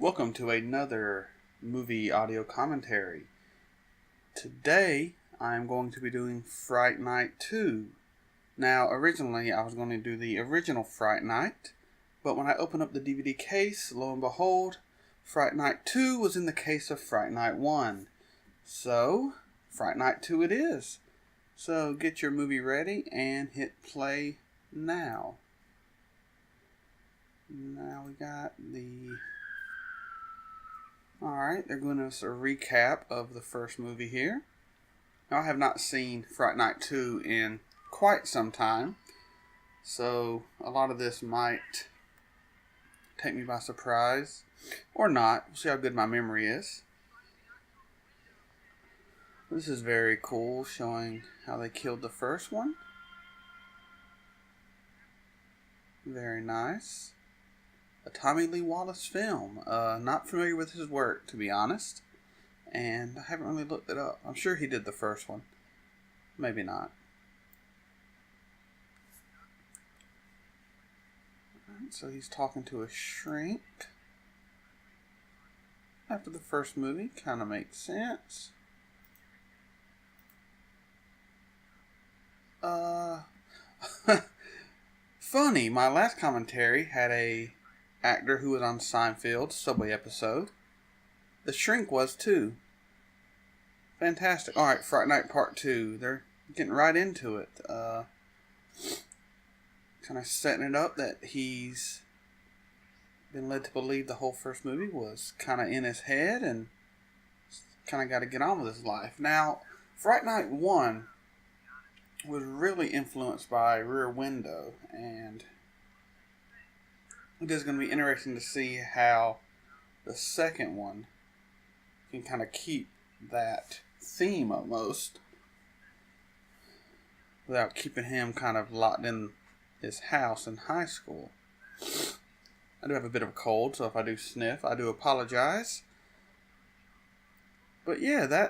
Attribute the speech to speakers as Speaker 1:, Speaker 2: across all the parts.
Speaker 1: Welcome to another movie audio commentary. Today, I'm going to be doing Fright Night 2. Now, originally, I was going to do the original Fright Night, but when I opened up the DVD case, lo and behold, Fright Night 2 was in the case of Fright Night 1. So, Fright Night 2 it is. So, get your movie ready and hit play now. Now we got the... Alright, they're giving us a recap of the first movie here. Now, I have not seen Fright Night 2 in quite some time, so a lot of this might take me by surprise, or not. We'll see how good my memory is. This is very cool, showing how they killed the first one. Very nice. A Tommy Lee Wallace film. Not familiar with his work, to be honest. And I haven't really looked it up. I'm sure he did the first one. Maybe not. Alright, so he's talking to a shrink. After the first movie. Kind of makes sense. Funny, my last commentary had a actor who was on Seinfeld's Subway episode. The Shrink was too. Fantastic. Alright, Fright Night Part 2. They're getting right into it. Kind of setting it up that he's been led to believe the whole first movie was kind of in his head and kind of got to get on with his life. Now, Fright Night 1 was really influenced by Rear Window, and it is going to be interesting to see how the second one can kind of keep that theme almost without keeping him kind of locked in his house in high school. I do have a bit of a cold, so if I do sniff, I do apologize. But yeah,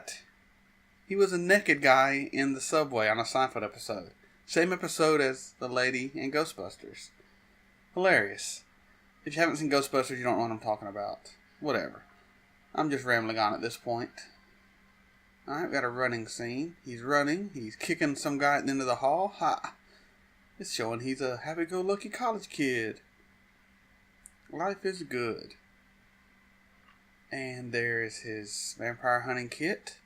Speaker 1: he was a naked guy in the subway on a Seinfeld episode. Same episode as the lady in Ghostbusters. Hilarious. If you haven't seen Ghostbusters, you don't know what I'm talking about. Whatever. I'm just rambling on at this point. Alright, we got a running scene. He's running. He's kicking some guy at the end of the hall. Ha! It's showing he's a happy-go-lucky college kid. Life is good. And there's his vampire hunting kit.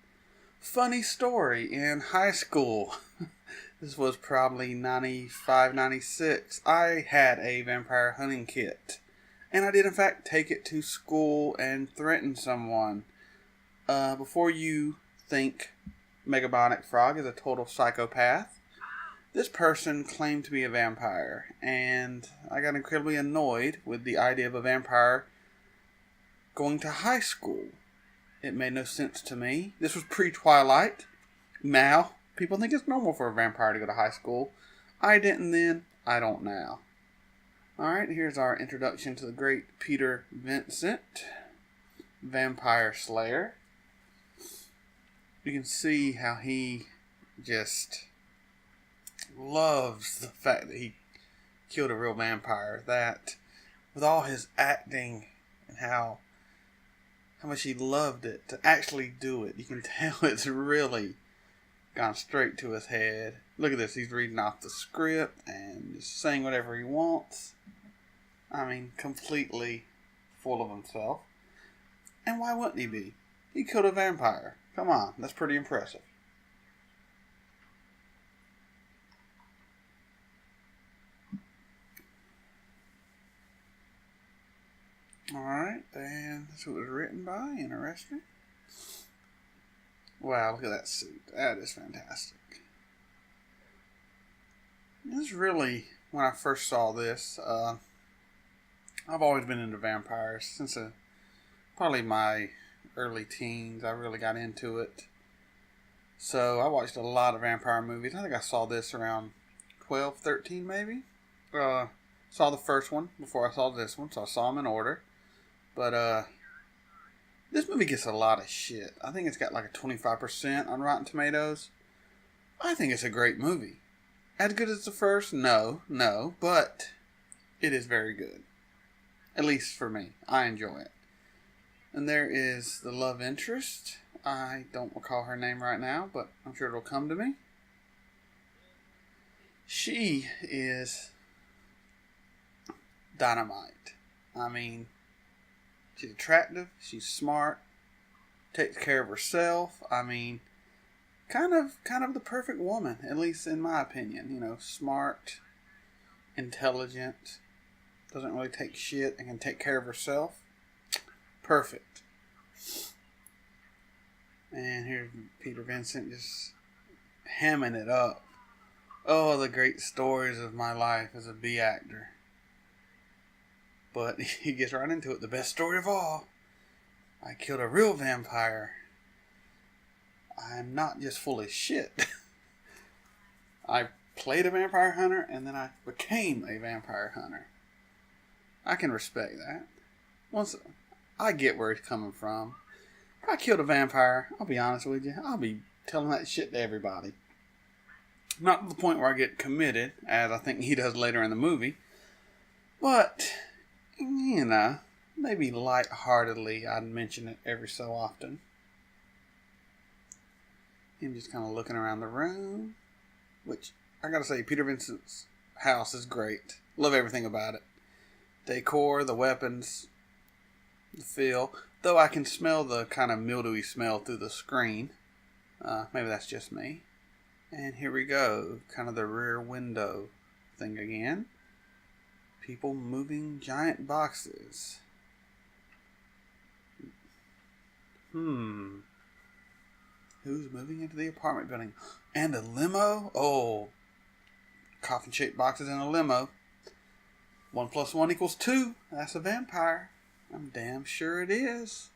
Speaker 1: Funny story, in high school, this was probably 95, 96, I had a vampire hunting kit. And I did in fact take it to school and threaten someone. Before you think Megabonic Frog is a total psychopath, this person claimed to be a vampire. And I got incredibly annoyed with the idea of a vampire going to high school. It made no sense to me. This was pre-Twilight. Now, people think it's normal for a vampire to go to high school. I didn't then. I don't now. Alright, here's our introduction to the great Peter Vincent, Vampire Slayer. You can see how he just loves the fact that he killed a real vampire. That, with all his acting and how much he loved it to actually do it. You can tell it's really gone straight to his head. Look at this. He's reading off the script and just saying whatever he wants. I mean, completely full of himself. And why wouldn't he be? He killed a vampire. Come on. That's pretty impressive. Alright, and that's what it was written by. Interesting. Wow, look at that suit. That is fantastic. This is really, when I first saw this, I've always been into vampires. Since probably my early teens, I really got into it. So I watched a lot of vampire movies. I think I saw this around 12, 13 maybe. Saw the first one before I saw this one, so I saw them in order. But, this movie gets a lot of shit. I think it's got like a 25% on Rotten Tomatoes. I think it's a great movie. As good as the first? No, but it is very good. At least for me. I enjoy it. And there is the love interest. I don't recall her name right now, but I'm sure it'll come to me. She is dynamite. I mean, she's attractive, she's smart, takes care of herself. I mean, kind of the perfect woman, at least in my opinion. You know, smart, intelligent, doesn't really take shit, and can take care of herself. Perfect. And here's Peter Vincent just hamming it up. Oh, the great stories of my life as a B actor. But he gets right into it. The best story of all. I killed a real vampire. I'm not just full of shit. I played a vampire hunter and then I became a vampire hunter. I can respect that. Once I get where he's coming from. If I killed a vampire, I'll be honest with you, I'll be telling that shit to everybody. Not to the point where I get committed, as I think he does later in the movie. But, you know, maybe lightheartedly I'd mention it every so often. Him just kind of looking around the room. Which, I gotta say, Peter Vincent's house is great. Love everything about it. Decor, the weapons, the feel. Though I can smell the kind of mildewy smell through the screen. Maybe that's just me. And here we go. Kind of the rear window thing again. People moving giant boxes. Who's moving into the apartment building? And a limo? Oh. Coffin-shaped boxes in a limo. 1 + 1 = 2. That's a vampire. I'm damn sure it is.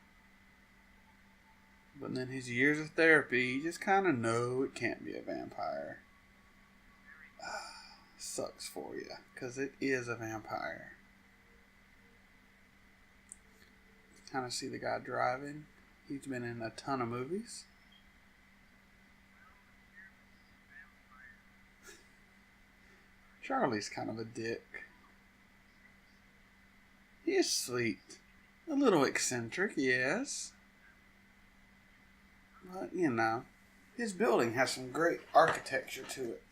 Speaker 1: But then his years of therapy, you just kind of know it can't be a vampire. Sucks for you, because it is a vampire. Kind of see the guy driving. He's been in a ton of movies. Charlie's kind of a dick. He is sweet. A little eccentric, yes. But, you know, his building has some great architecture to it.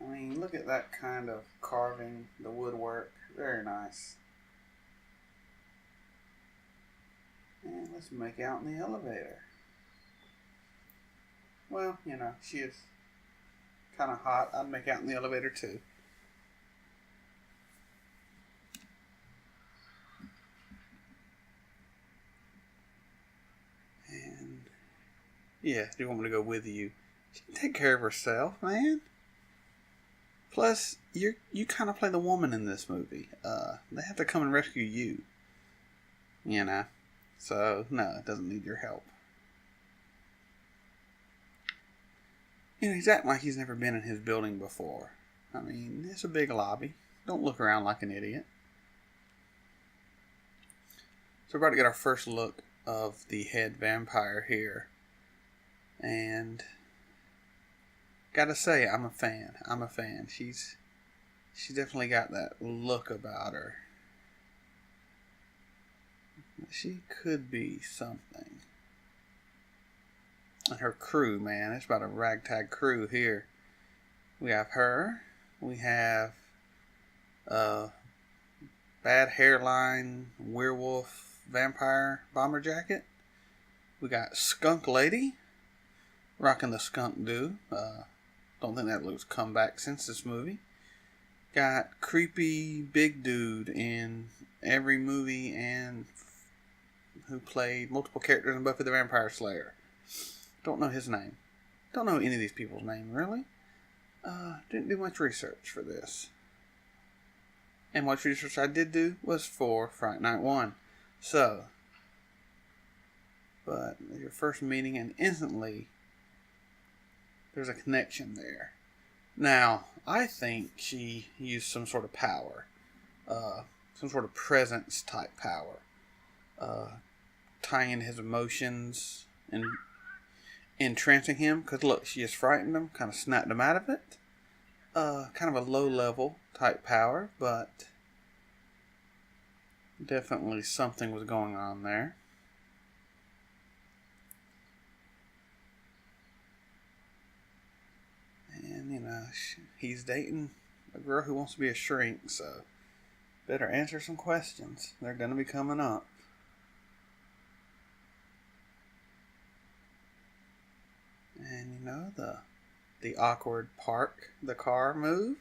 Speaker 1: I mean, look at that kind of carving, the woodwork. Very nice. And let's make out in the elevator. Well, you know, she is kind of hot. I'd make out in the elevator too. And yeah, do you want me to go with you? She can take care of herself, man. Plus, you kind of play the woman in this movie. They have to come and rescue you. You know. So, no, it doesn't need your help. You know, he's acting like he's never been in his building before. I mean, it's a big lobby. Don't look around like an idiot. So we're about to get our first look of the head vampire here. And gotta say, I'm a fan. She's definitely got that look about her. She could be something. And her crew, man. It's about a ragtag crew here. We have her. We have bad hairline, werewolf, vampire, bomber jacket. We got Skunk Lady. Rocking the skunk do. Don't think that looks come back since this movie. Got creepy big dude in every movie and who played multiple characters in Buffy the Vampire Slayer. Don't know his name. Don't know any of these people's name, really. Didn't do much research for this. And much research I did do was for Fright Night 1. So, but your first meeting and instantly there's a connection there. Now, I think she used some sort of power. Some sort of presence type power. Tying in his emotions and entrancing him. Because look, she just frightened him. Kind of snapped him out of it. Kind of a low level type power. But Definitely something was going on there. And, he's dating a girl who wants to be a shrink, so better answer some questions. They're going to be coming up. And, the awkward park the car move.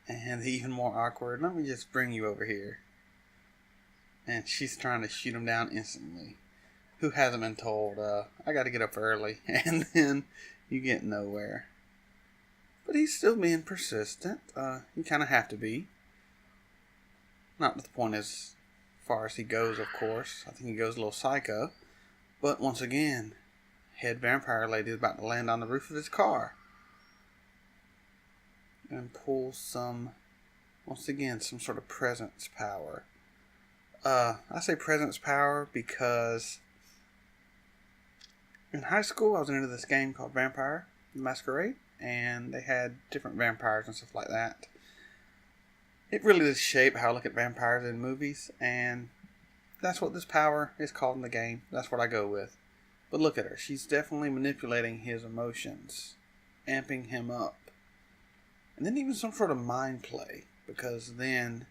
Speaker 1: And the even more awkward, let me just bring you over here. And she's trying to shoot him down instantly. Who hasn't been told, I gotta get up early. And then you get nowhere. But he's still being persistent. You kind of have to be. Not to the point as far as he goes, of course. I think he goes a little psycho. But once again, head vampire lady is about to land on the roof of his car. And pull once again, some sort of presence power. I say presence power because in high school I was into this game called Vampire the Masquerade, and they had different vampires and stuff like that. It really does shape how I look at vampires in movies, and that's what this power is called in the game. That's what I go with. But look at her. She's definitely manipulating his emotions, amping him up. And then even some sort of mind play, because then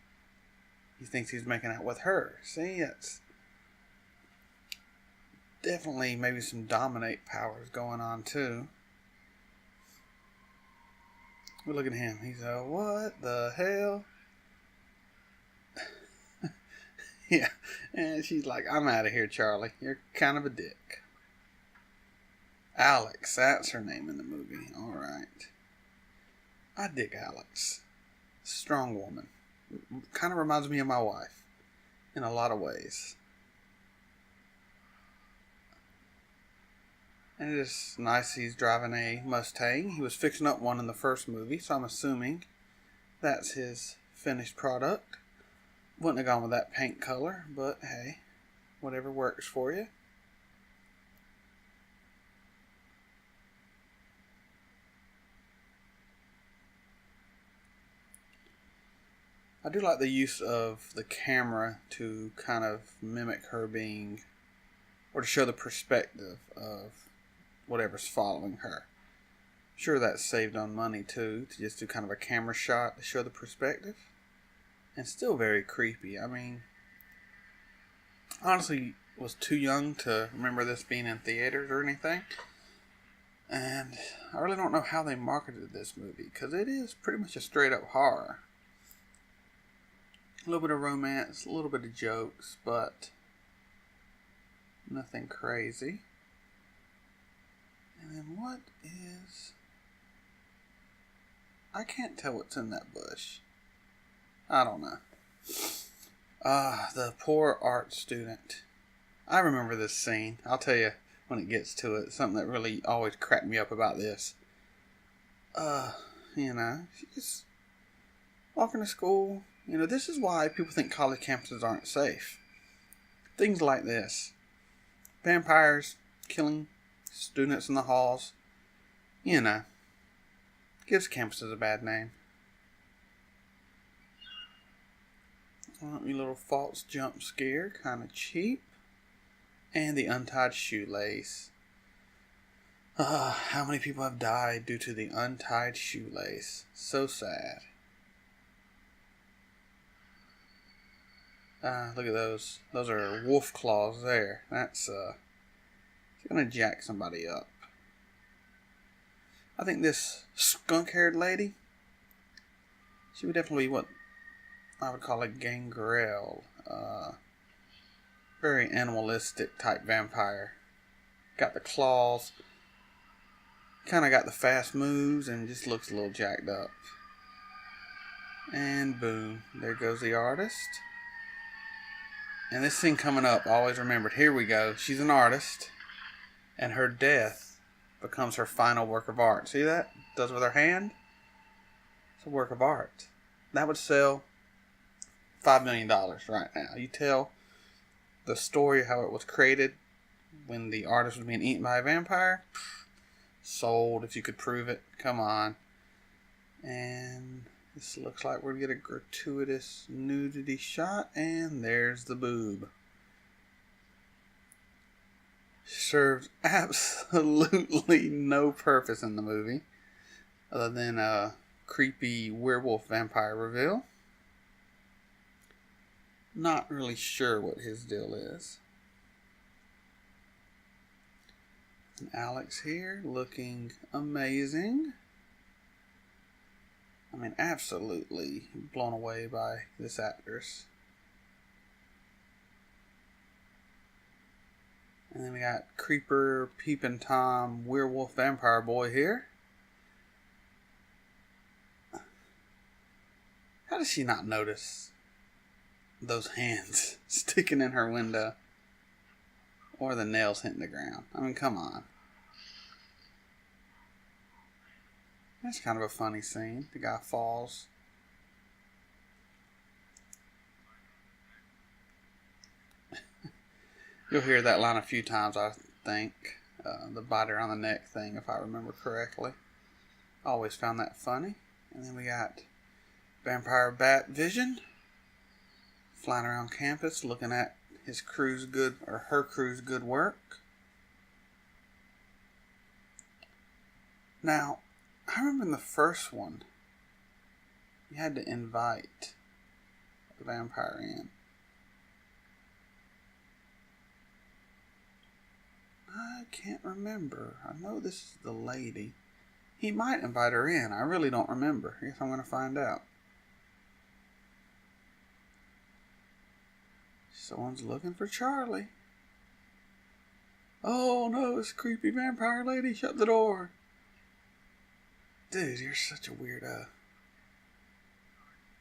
Speaker 1: he thinks he's making out with her. See, it's definitely maybe some dominate powers going on too. But look at him. He's what the hell? Yeah. And she's like, I'm out of here, Charlie. You're kind of a dick. Alex, that's her name in the movie. Alright. I dig Alex. Strong woman. Kind of reminds me of my wife. In a lot of ways. And it is nice he's driving a Mustang. He was fixing up one in the first movie, so I'm assuming that's his finished product. Wouldn't have gone with that paint color, but hey, whatever works for you. I do like the use of the camera to kind of mimic her being, or to show the perspective of whatever's following her. Sure, that's saved on money too, to just do kind of a camera shot to show the perspective. And still very creepy. I mean, honestly, was too young to remember this being in theaters or anything. And I really don't know how they marketed this movie, because it is pretty much a straight up horror. A little bit of romance, a little bit of jokes, but nothing crazy. And then what is... I can't tell what's in that bush. I don't know. The poor art student. I remember this scene. I'll tell you when it gets to it. Something that really always cracked me up about this. She's walking to school. This is why people think college campuses aren't safe. Things like this. Vampires killing students in the halls. Gives campuses a bad name. Your little false jump scare. Kind of cheap. And the untied shoelace. How many people have died due to the untied shoelace? So sad. Look at those. Those are wolf claws there. That's, it's gonna jack somebody up. I think this skunk-haired lady, she would definitely be what I would call a gangrel. Very animalistic type vampire. Got the claws. Kind of got the fast moves and just looks a little jacked up. And boom. There goes the artist. And this scene coming up, I always remembered. Here we go. She's an artist. And her death becomes her final work of art. See that? Does with her hand. It's a work of art. That would sell $5 million right now. You tell the story how it was created when the artist was being eaten by a vampire. Sold if you could prove it. Come on. And This looks like we're going to get a gratuitous nudity shot, and there's the boob. Serves absolutely no purpose in the movie, other than a creepy werewolf vampire reveal. Not really sure what his deal is. And Alex here looking amazing. I mean, absolutely blown away by this actress. And then we got Creeper, Peepin' Tom, Werewolf Vampire Boy here. How does she not notice those hands sticking in her window? Or the nails hitting the ground? I mean, come on. That's kind of a funny scene. The guy falls. You'll hear that line a few times, I think. The bite around the neck thing, if I remember correctly. Always found that funny. And then we got Vampire Bat Vision flying around campus looking at his crew's good, or her crew's good work. Now, I remember in the first one, you had to invite the vampire in. I can't remember. I know this is the lady. He might invite her in. I really don't remember. I guess I'm going to find out. Someone's looking for Charlie. Oh no, it's a creepy vampire lady. Shut the door. Dude, you're such a weirdo.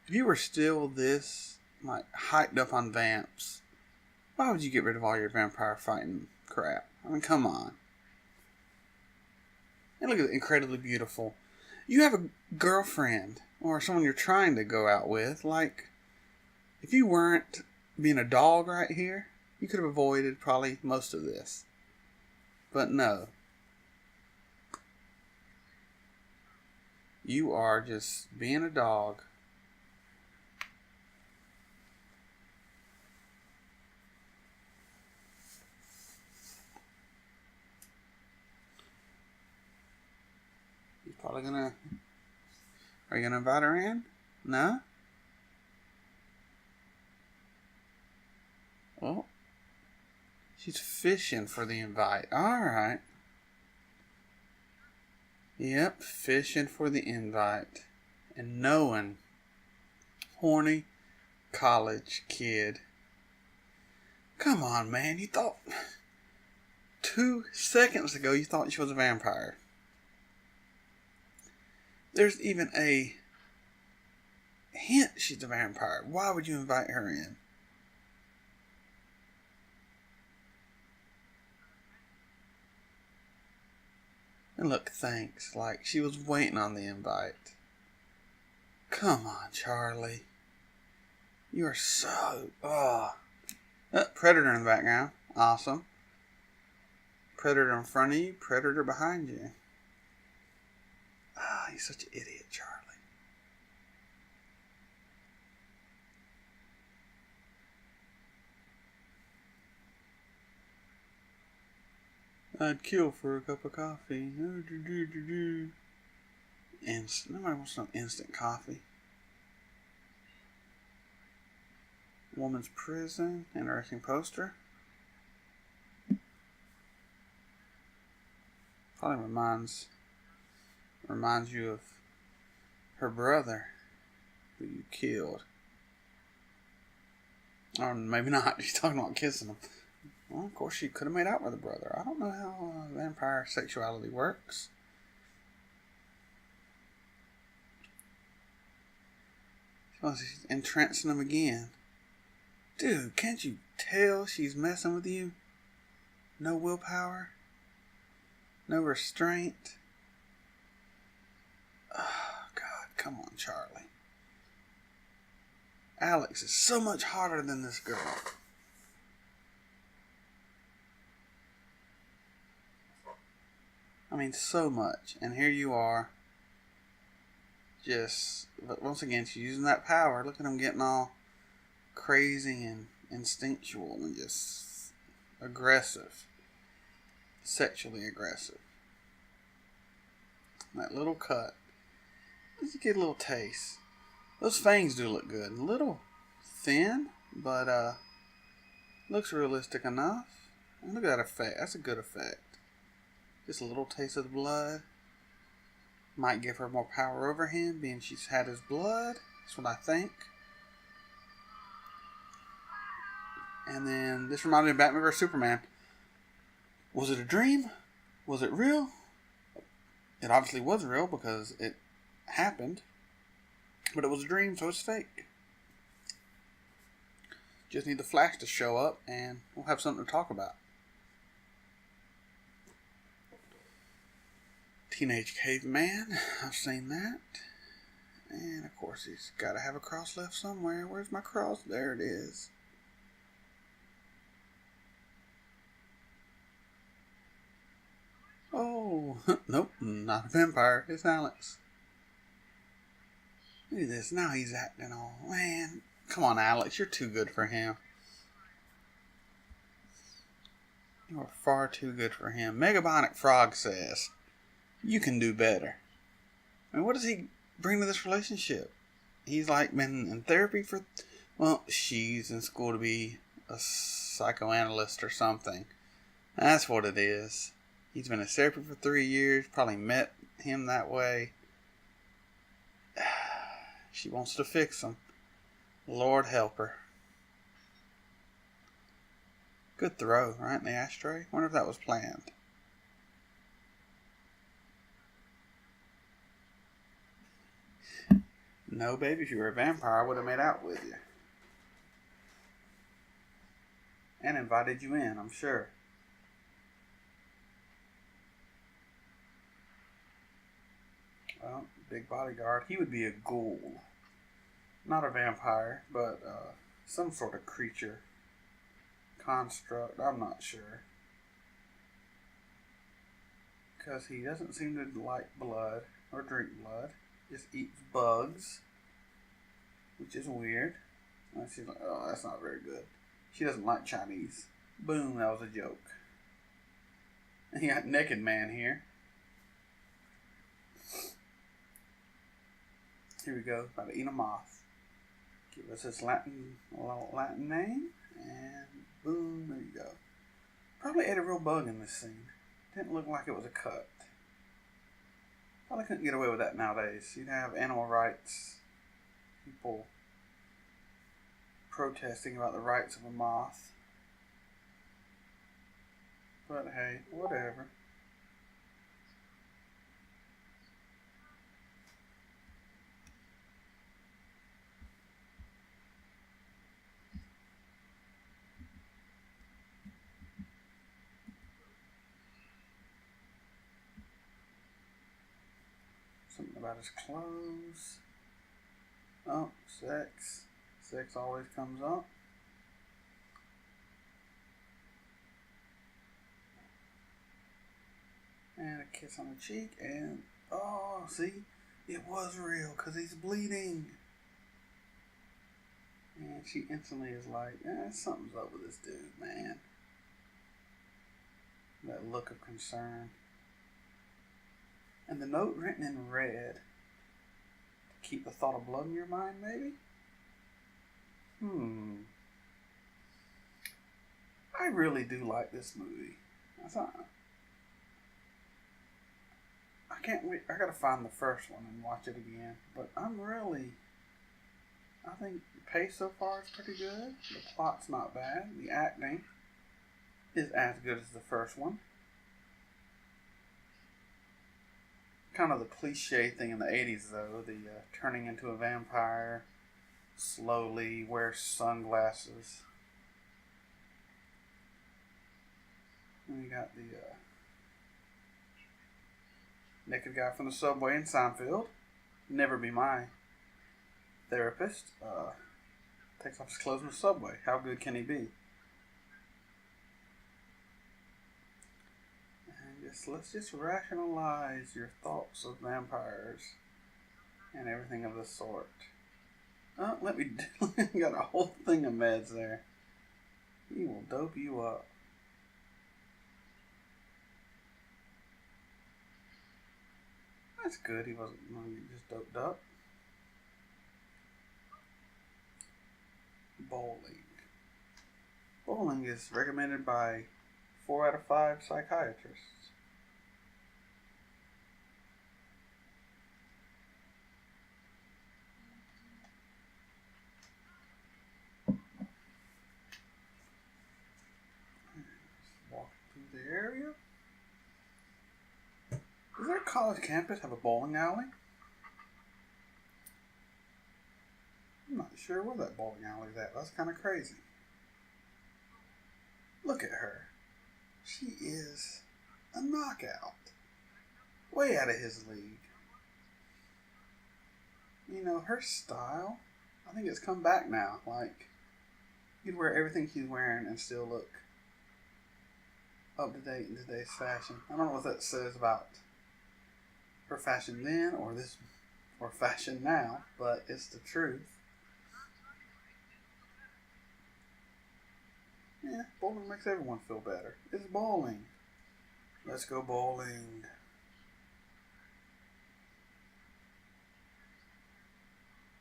Speaker 1: If you were still this, like, hyped up on vamps, why would you get rid of all your vampire fighting crap? I mean, come on. And look at it, incredibly beautiful. You have a girlfriend, or someone you're trying to go out with, like, if you weren't being a dog right here, you could have avoided probably most of this. But no. You are just being a dog. You're probably gonna... Are you gonna invite her in? No? Oh. She's fishing for the invite. Alright. Yep, fishing for the invite. And knowing. Horny college kid. Come on, man. You thought 2 seconds ago you thought she was a vampire. There's even a hint she's a vampire. Why would you invite her in? And look, thanks. Like, she was waiting on the invite. Come on, Charlie. You are so... Predator in the background. Awesome. Predator in front of you. Predator behind you. He's such an idiot, Charlie. I'd kill for a cup of coffee. Nobody wants no instant coffee. Woman's prison. Interesting poster. Probably reminds you of her brother who you killed. Or maybe not. She's talking about kissing him. Well, of course, she could have made out with her brother. I don't know how vampire sexuality works. She's entrancing him again. Dude, can't you tell she's messing with you? No willpower. No restraint. Oh, God. Come on, Charlie. Alex is so much hotter than this girl. I mean, so much. And here you are. But once again, she's using that power. Look at him getting all crazy and instinctual and just aggressive. Sexually aggressive. That little cut. Let's get a little taste. Those fangs do look good. A little thin, but looks realistic enough. And look at that effect. That's a good effect. Just a little taste of the blood. Might give her more power over him, being she's had his blood. That's what I think. And then this reminded me of Batman vs Superman. Was it a dream? Was it real? It obviously was real because it happened. But it was a dream, so it's fake. Just need the Flash to show up and we'll have something to talk about. Teenage Caveman. I've seen that. And of course he's got to have a cross left somewhere. Where's my cross? There it is. Oh, nope, not a vampire. It's Alex. Look at this. Now he's acting all, man. Come on, Alex. You're too good for him. You are far too good for him. Megabonic Frog says, you can do better. I mean, what does he bring to this relationship? He's like been in therapy for, well, she's in school to be a psychoanalyst or something. That's what it is. He's been in therapy for 3 years. Probably met him that way. She wants to fix him. Lord help her. Good throw, right in the ashtray. Wonder if that was planned. No, baby, if you were a vampire, I would have made out with you. And invited you in, I'm sure. Well, big bodyguard. He would be a ghoul. Not a vampire, but some sort of creature. Construct, I'm not sure. Because he doesn't seem to like blood or drink blood. Just eats bugs. Which is weird. And she's like, oh, that's not very good. She doesn't like Chinese. Boom, that was a joke. And you got Naked Man here. Here we go. About to eat a moth. Give us his Latin name. And boom, there you go. Probably ate a real bug in this scene. Didn't look like it was a cut. Probably couldn't get away with that nowadays. You'd have animal rights people protesting about the rights of a moth. But hey, whatever. Something about his clothes. Oh, sex. Sex always comes up. And a kiss on the cheek. And, oh, see? It was real because he's bleeding. And she instantly is like, something's up with this dude, man. That look of concern. And the note written in red. To keep the thought of blood in your mind, maybe? I really do like this movie. I can't wait. I gotta find the first one and watch it again. But I think the pace so far is pretty good. The plot's not bad. The acting is as good as the first one. Kind of the cliche thing in the 80s, though. The turning into a vampire, slowly, wears sunglasses. And you got the naked guy from the subway in Seinfeld. Never be my therapist. Takes off his clothes in the subway. How good can he be? And let's just rationalize your thoughts of vampires and everything of the sort. Oh, let me got a whole thing of meds there. He will dope you up. That's good. He wasn't just doped up. Bowling. Bowling is recommended by 4 out of 5 psychiatrists. Walk through the area. Does their college campus have a bowling alley? I'm not sure where that bowling alley is at. That's kind of crazy. Look at her. She is a knockout. Way out of his league. You know, her style, I think it's come back now. Like, you'd wear everything she's wearing and still look up to date in today's fashion. I don't know what that says about her fashion then or fashion now, but it's the truth. Yeah, bowling makes everyone feel better. It's bowling. Let's go bowling.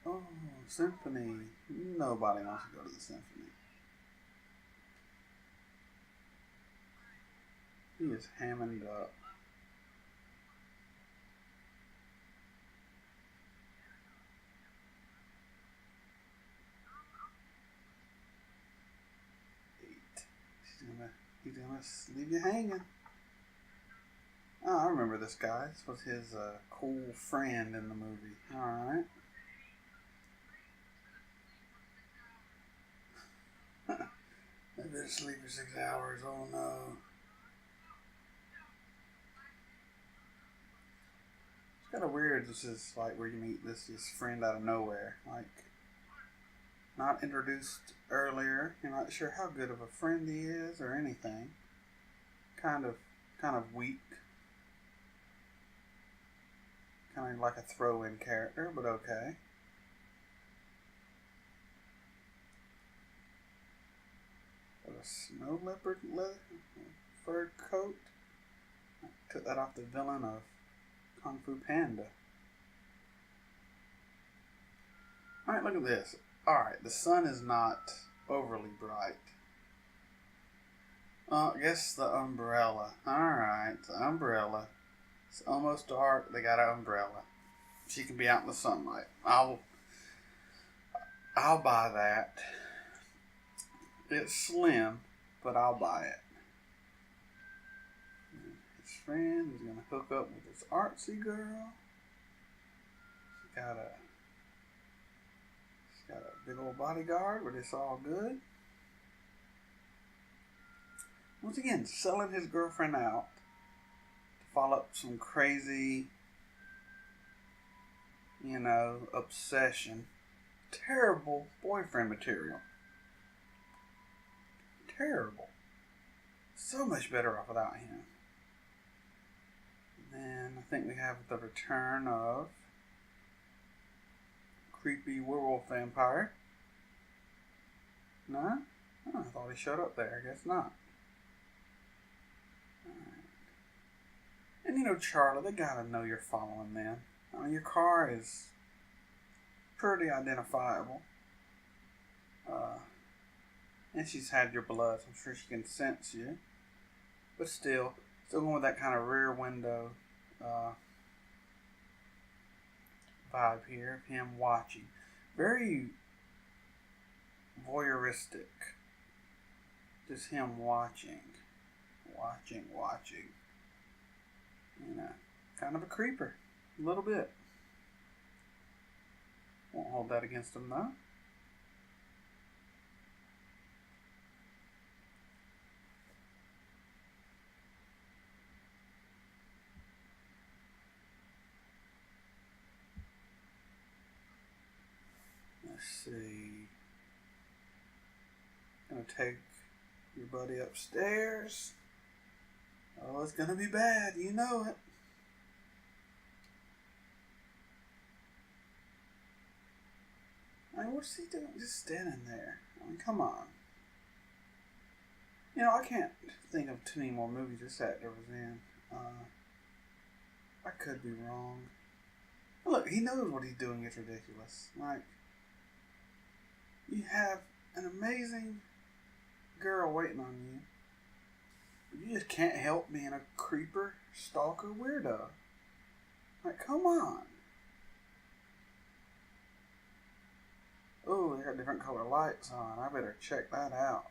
Speaker 1: Oh, symphony. Nobody wants to go to the symphony. He is hamming up. He's gonna leave you hanging. Oh, I remember this guy. This was his cool friend in the movie. Alright. I've been asleep for 6 hours. Oh no. It's kind of weird. This is like where you meet this friend out of nowhere. Like, not introduced earlier. You're not sure how good of a friend he is or anything. Kind of weak. Kind of like a throw-in character, but okay. Got a snow leopard leather fur coat. I took that off the villain of Kung Fu Panda. Alright, look at this. Alright, the sun is not overly bright. I guess the umbrella. Alright, the umbrella. It's almost dark. They got an umbrella. She can be out in the sunlight. I'll buy that. It's slim, but I'll buy it. His friend is going to hook up with this artsy girl. She's got a big old bodyguard, but it's all good. Once again, selling his girlfriend out to follow up some crazy, obsession. Terrible boyfriend material. Terrible. So much better off without him. And then I think we have the return of creepy werewolf vampire. No? Oh, I thought he showed up there. I guess not. Alright. And Charlie, they gotta know you're following them. Your car is pretty identifiable. And she's had your blood, so I'm sure she can sense you. But still going with that kind of rear window vibe here of him watching. Very voyeuristic. Just him watching. Kind of a creeper. A little bit. Won't hold that against him though. Let's see. Gonna take your buddy upstairs. Oh, it's gonna be bad. You know it. I mean, what's he doing? Just standing there. I mean, come on. You know, I can't think of too many more movies this actor was in. I could be wrong. Look, he knows what he's doing is ridiculous. Like, you have an amazing girl waiting on you. You just can't help being a creeper, stalker, weirdo. Like, come on. Oh, they got different color lights on. I better check that out.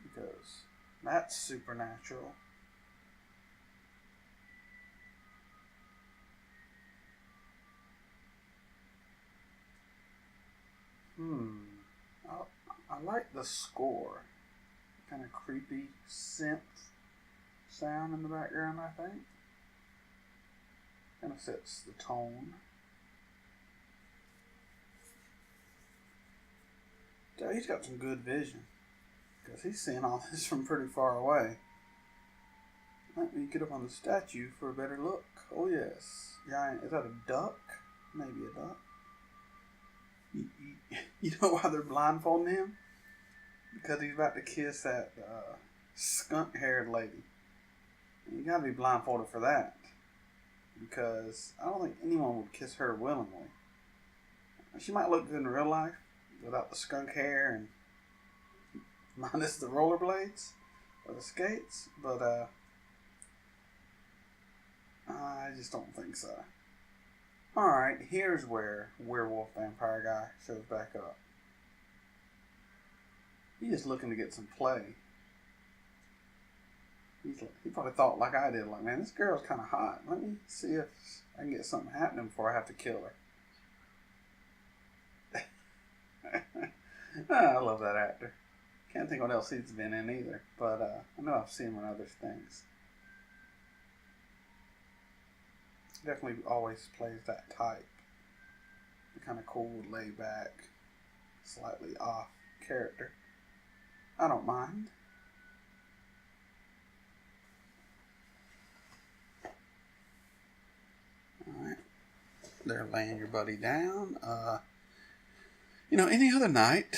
Speaker 1: Because that's supernatural. I like the score. Kind of creepy synth sound in the background, I think. Kind of sets the tone. So he's got some good vision. Because he's seeing all this from pretty far away. Let me get up on the statue for a better look. Oh yes. Giant. Is that a duck? Maybe a duck. You know why they're blindfolding him? Because he's about to kiss that skunk-haired lady. And you gotta be blindfolded for that. Because I don't think anyone would kiss her willingly. She might look good in real life without the skunk hair and minus the rollerblades or the skates, but I just don't think so. Alright, here's where werewolf vampire guy shows back up. He's just looking to get some play. He probably thought like I did, like, man, this girl's kind of hot. Let me see if I can get something happening before I have to kill her. I love that actor. Can't think what else he's been in either, but I know I've seen him in other things. Definitely always plays that type. The kind of cool, laid back, slightly off character. I don't mind. Alright. They're laying your buddy down. You know, any other night,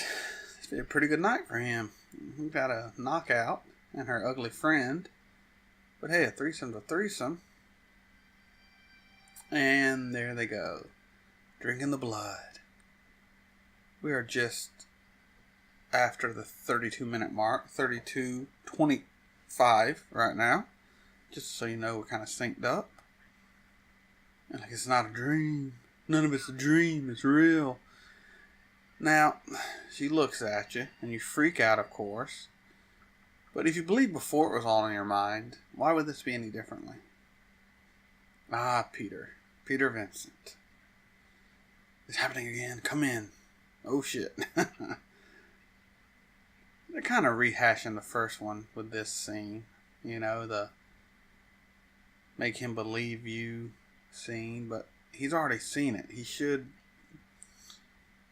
Speaker 1: it's been a pretty good night for him. He got a knockout and her ugly friend. But hey, a threesome's a threesome. And there they go. Drinking the blood. We are just after the 32-minute mark. 32:25 right now. Just so you know, we're kind of synced up. And like, it's not a dream. None of it's a dream. It's real. Now, she looks at you, and you freak out, of course. But if you believe before it was all in your mind, why would this be any differently? Ah, Peter. Peter Vincent. It's happening again. Come in. Oh, shit. They're kind of rehashing the first one with this scene. You know, the make him believe you scene. But he's already seen it. He should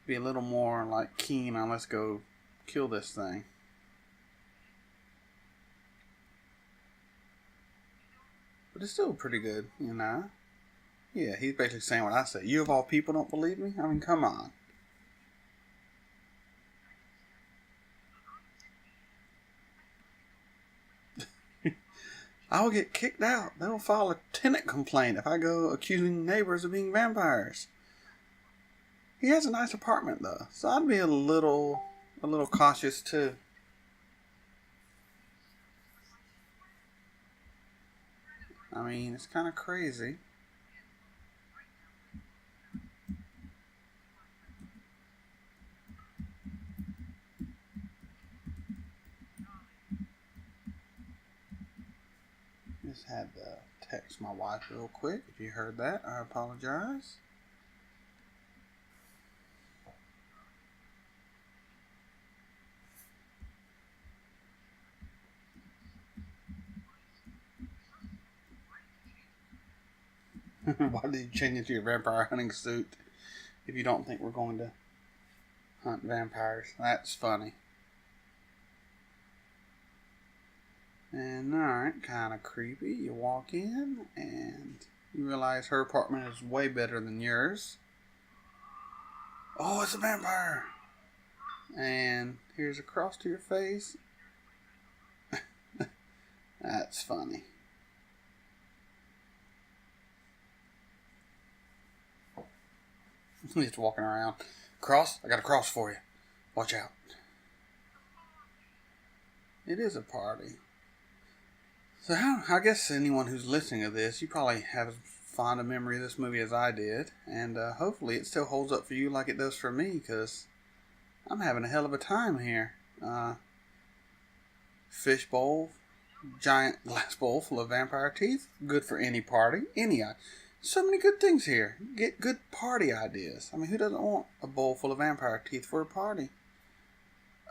Speaker 1: be a little more, like, keen on let's go kill this thing. But it's still pretty good, you know. Yeah, he's basically saying what I say. You of all people don't believe me? I mean, come on. I'll get kicked out. They'll file a tenant complaint if I go accusing neighbors of being vampires. He has a nice apartment, though, so I'd be a little cautious, too. I mean, it's kind of crazy. Just had to text my wife real quick. If you heard that, I apologize. Why did you change into your vampire hunting suit if you don't think we're going to hunt vampires? That's funny. And alright, kind of creepy. You walk in and you realize her apartment is way better than yours. Oh, it's a vampire. And here's a cross to your face. That's funny. He's just walking around. Cross? I got a cross for you. Watch out. It is a party. So I guess anyone who's listening to this, you probably have as fond a memory of this movie as I did. And hopefully it still holds up for you like it does for me, because I'm having a hell of a time here. Fish bowl, giant glass bowl full of vampire teeth. Good for any party. So many good things here. Get good party ideas. I mean, who doesn't want a bowl full of vampire teeth for a party?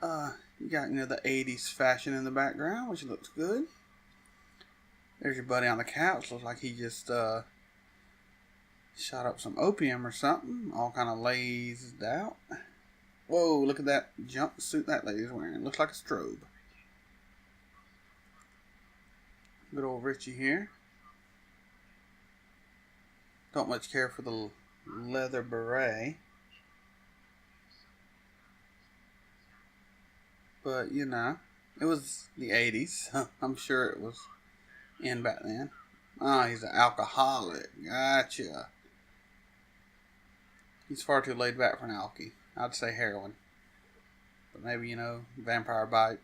Speaker 1: You got, the 80s fashion in the background, which looks good. There's your buddy on the couch. Looks like he just shot up some opium or something. All kind of lazed out. Whoa, look at that jumpsuit that lady's wearing. Looks like a strobe. Good old Richie here. Don't much care for the leather beret. But, it was the 80s. I'm sure it was in back then. Oh, he's an alcoholic. Gotcha. He's far too laid back for an alkie. I'd say heroin. But maybe, vampire bite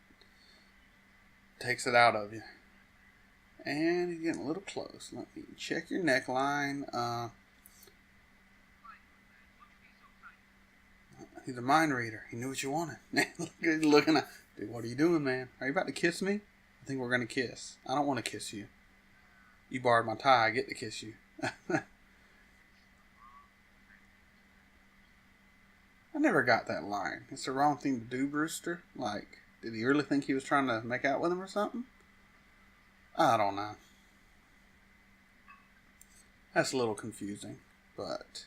Speaker 1: takes it out of you. And he's getting a little close. Let me check your neckline. He's a mind reader. He knew what you wanted. He's looking at, dude, what are you doing, man? Are you about to kiss me? I think we're going to kiss. I don't want to kiss you. You borrowed my tie. I get to kiss you. I never got that line. It's the wrong thing to do, Brewster. Like, did he really think he was trying to make out with him or something? I don't know. That's a little confusing, but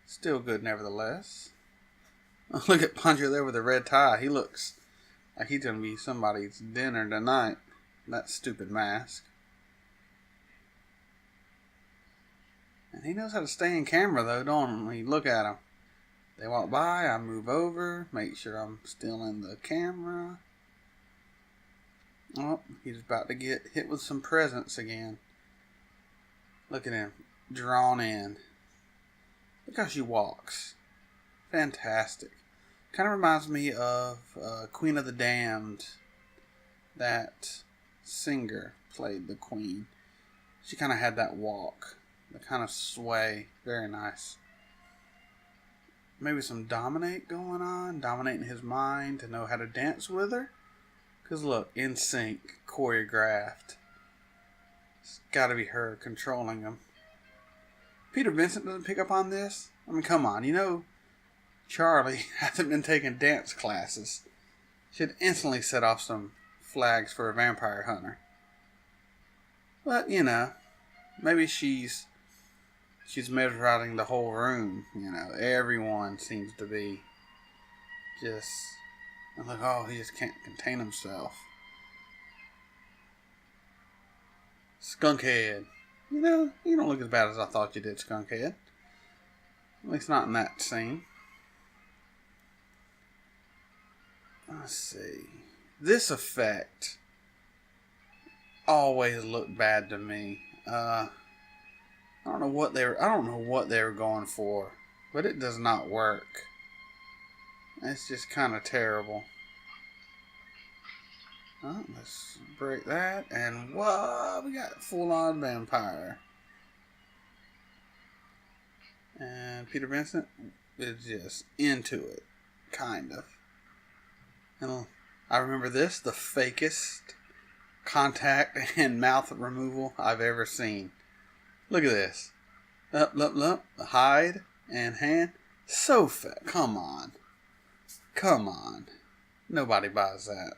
Speaker 1: still good nevertheless. Look at Pancho there with a red tie. He looks like he's going to be somebody's dinner tonight. That stupid mask. And he knows how to stay in camera though, don't he? Look at him. They walk by, I move over, make sure I'm still in the camera. Oh, he's about to get hit with some presents again. Look at him, drawn in. Look how she walks. Fantastic. Kind of reminds me of Queen of the Damned. That singer played the queen. She kind of had that walk. The kind of sway. Very nice. Maybe some dominate going on. Dominating his mind to know how to dance with her. Because look, in sync, choreographed. It's got to be her controlling him. Peter Vincent doesn't pick up on this. I mean, come on. Charlie hasn't been taking dance classes. Should instantly set off some flags for a vampire hunter. But, maybe she's mesmerizing the whole room. Everyone seems to be just... I'm like, oh, he just can't contain himself. Skunkhead. You don't look as bad as I thought you did, Skunkhead. At least not in that scene. Let's see. This effect always looked bad to me. I don't know what they were going for, but it does not work. It's just kind of terrible. Oh, let's break that, and whoa, we got full-on vampire. And Peter Vincent is just into it, kind of. And I remember this, the fakest contact and mouth removal I've ever seen. Look at this. Up, hide and hand. So fat. Come on. Nobody buys that.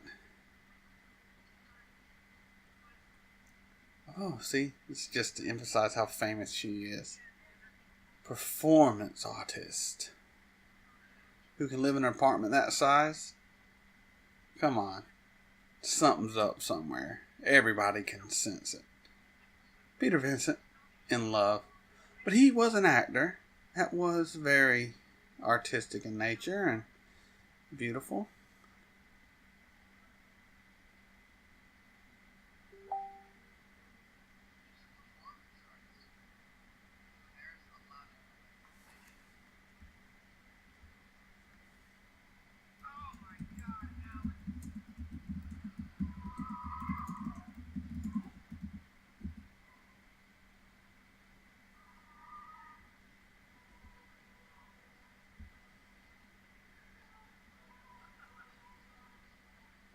Speaker 1: Oh, see? It's just to emphasize how famous she is. Performance artist. Who can live in an apartment that size? Come on. Something's up somewhere. Everybody can sense it. Peter Vincent, in love. But he was an actor. That was very artistic in nature and beautiful.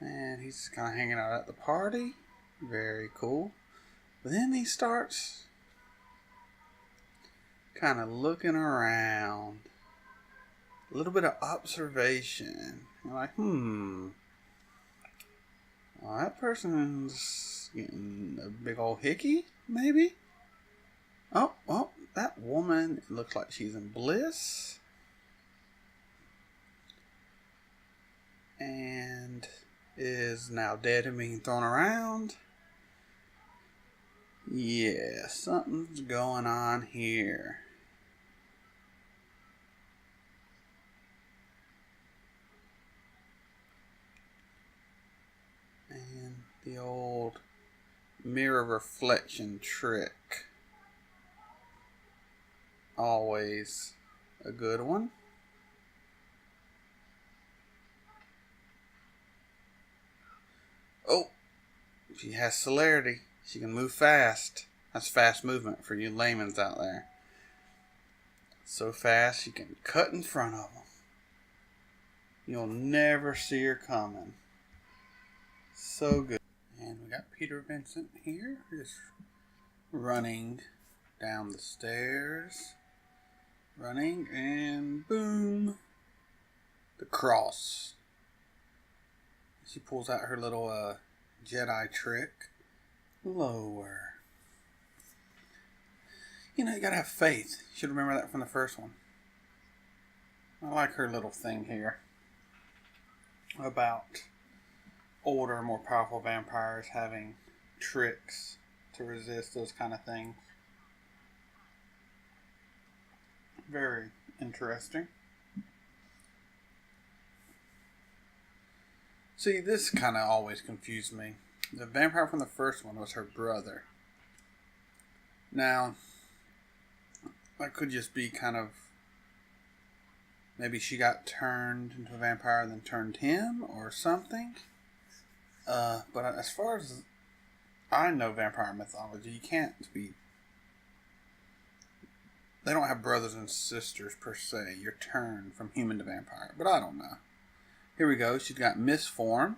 Speaker 1: And he's just kind of hanging out at the party. Very cool. But then he starts kind of looking around. A little bit of observation. You're like, well, that person's getting a big old hickey, maybe? Oh, that woman looks like she's in bliss. And is now dead and being thrown around. Yeah, something's going on here. And the old mirror reflection trick. Always a good one. Oh, she has celerity. She can move fast. That's fast movement for you layman's out there. So fast she can cut in front of them. You'll never see her coming. So good. And we got Peter Vincent here, just running down the stairs. Running, and boom. The cross. She pulls out her little Jedi trick. Lower. You know, you gotta have faith. You should remember that from the first one. I like her little thing here about older, more powerful vampires having tricks to resist those kind of things. Very interesting. See, this kind of always confused me. The vampire from the first one was her brother. Now, that could just be kind of... maybe she got turned into a vampire and then turned him or something. But as far as I know vampire mythology, you can't be... they don't have brothers and sisters per se. You're turned from human to vampire. But I don't know. Here we go. She's got misform,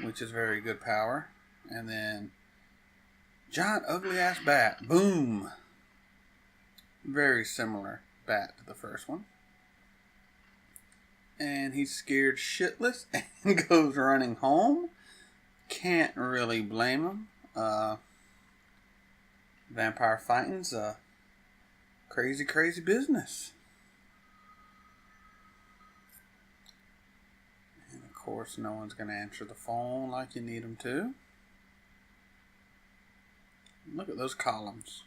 Speaker 1: which is very good power. And then giant ugly ass bat. Boom. Very similar bat to the first one. And he's scared shitless and goes running home. Can't really blame him. Vampire fighting's a crazy, crazy business. And of course, no one's going to answer the phone like you need them to. Look at those columns.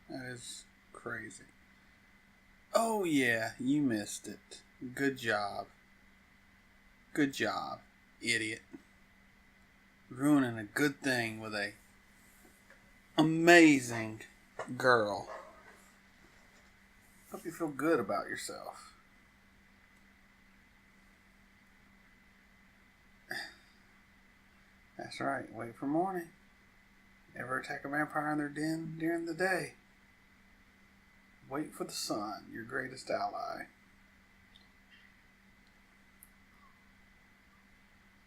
Speaker 1: That is crazy. Oh yeah, you missed it. Good job. Good job, idiot. Ruining a good thing with a amazing girl. Hope you feel good about yourself. That's right, wait for morning. Never attack a vampire in their den during the day. Wait for the sun, your greatest ally.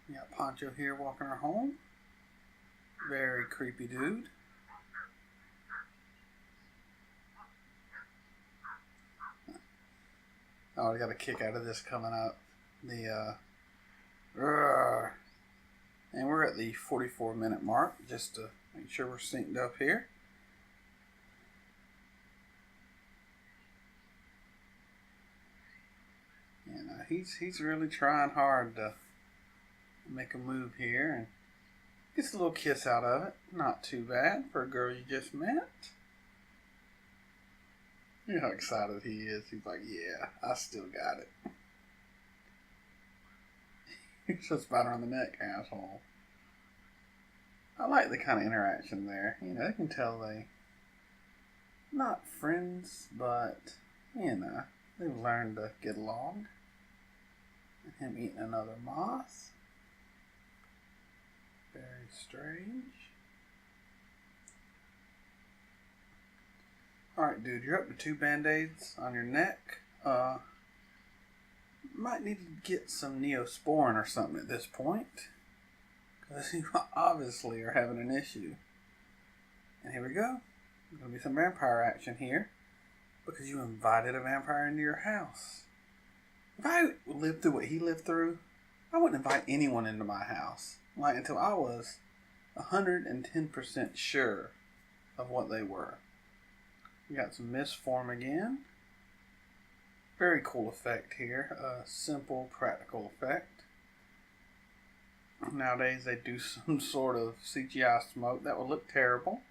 Speaker 1: We got Poncho here walking her home. Very creepy dude. Oh, I got a kick out of this coming up. And we're at the 44-minute mark, just to make sure we're synced up here. And he's really trying hard to make a move here, and gets a little kiss out of it. Not too bad for a girl you just met. You know how excited he is. He's like, yeah, I still got it. He's just biting her on the neck, asshole. I like the kind of interaction there. You know, they can tell they not friends, but, you know, they've learned to get along. And him eating another moth. Very strange. Alright, dude, you're up to 2 band-aids on your neck. Might need to get some Neosporin or something at this point. Because you obviously are having an issue. And here we go. There's going to be some vampire action here. Because you invited a vampire into your house. If I lived through what he lived through, I wouldn't invite anyone into my house. Like, until I was 110% sure of what they were. We got some misform again. Very cool effect here. A simple, practical effect. Nowadays they do some sort of CGI smoke that would look terrible.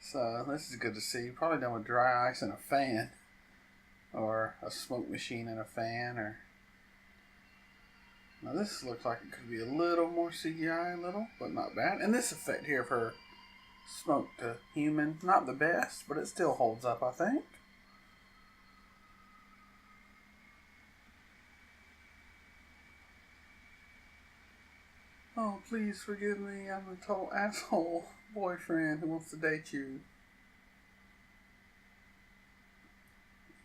Speaker 1: So this is good to see. Probably done with dry ice and a fan. Or a smoke machine and a fan. Or now this looks like it could be a little more CGI, but not bad. And this effect here of her smoke to human, not the best, but it still holds up, I think. Oh, please forgive me. I'm a total asshole boyfriend who wants to date you.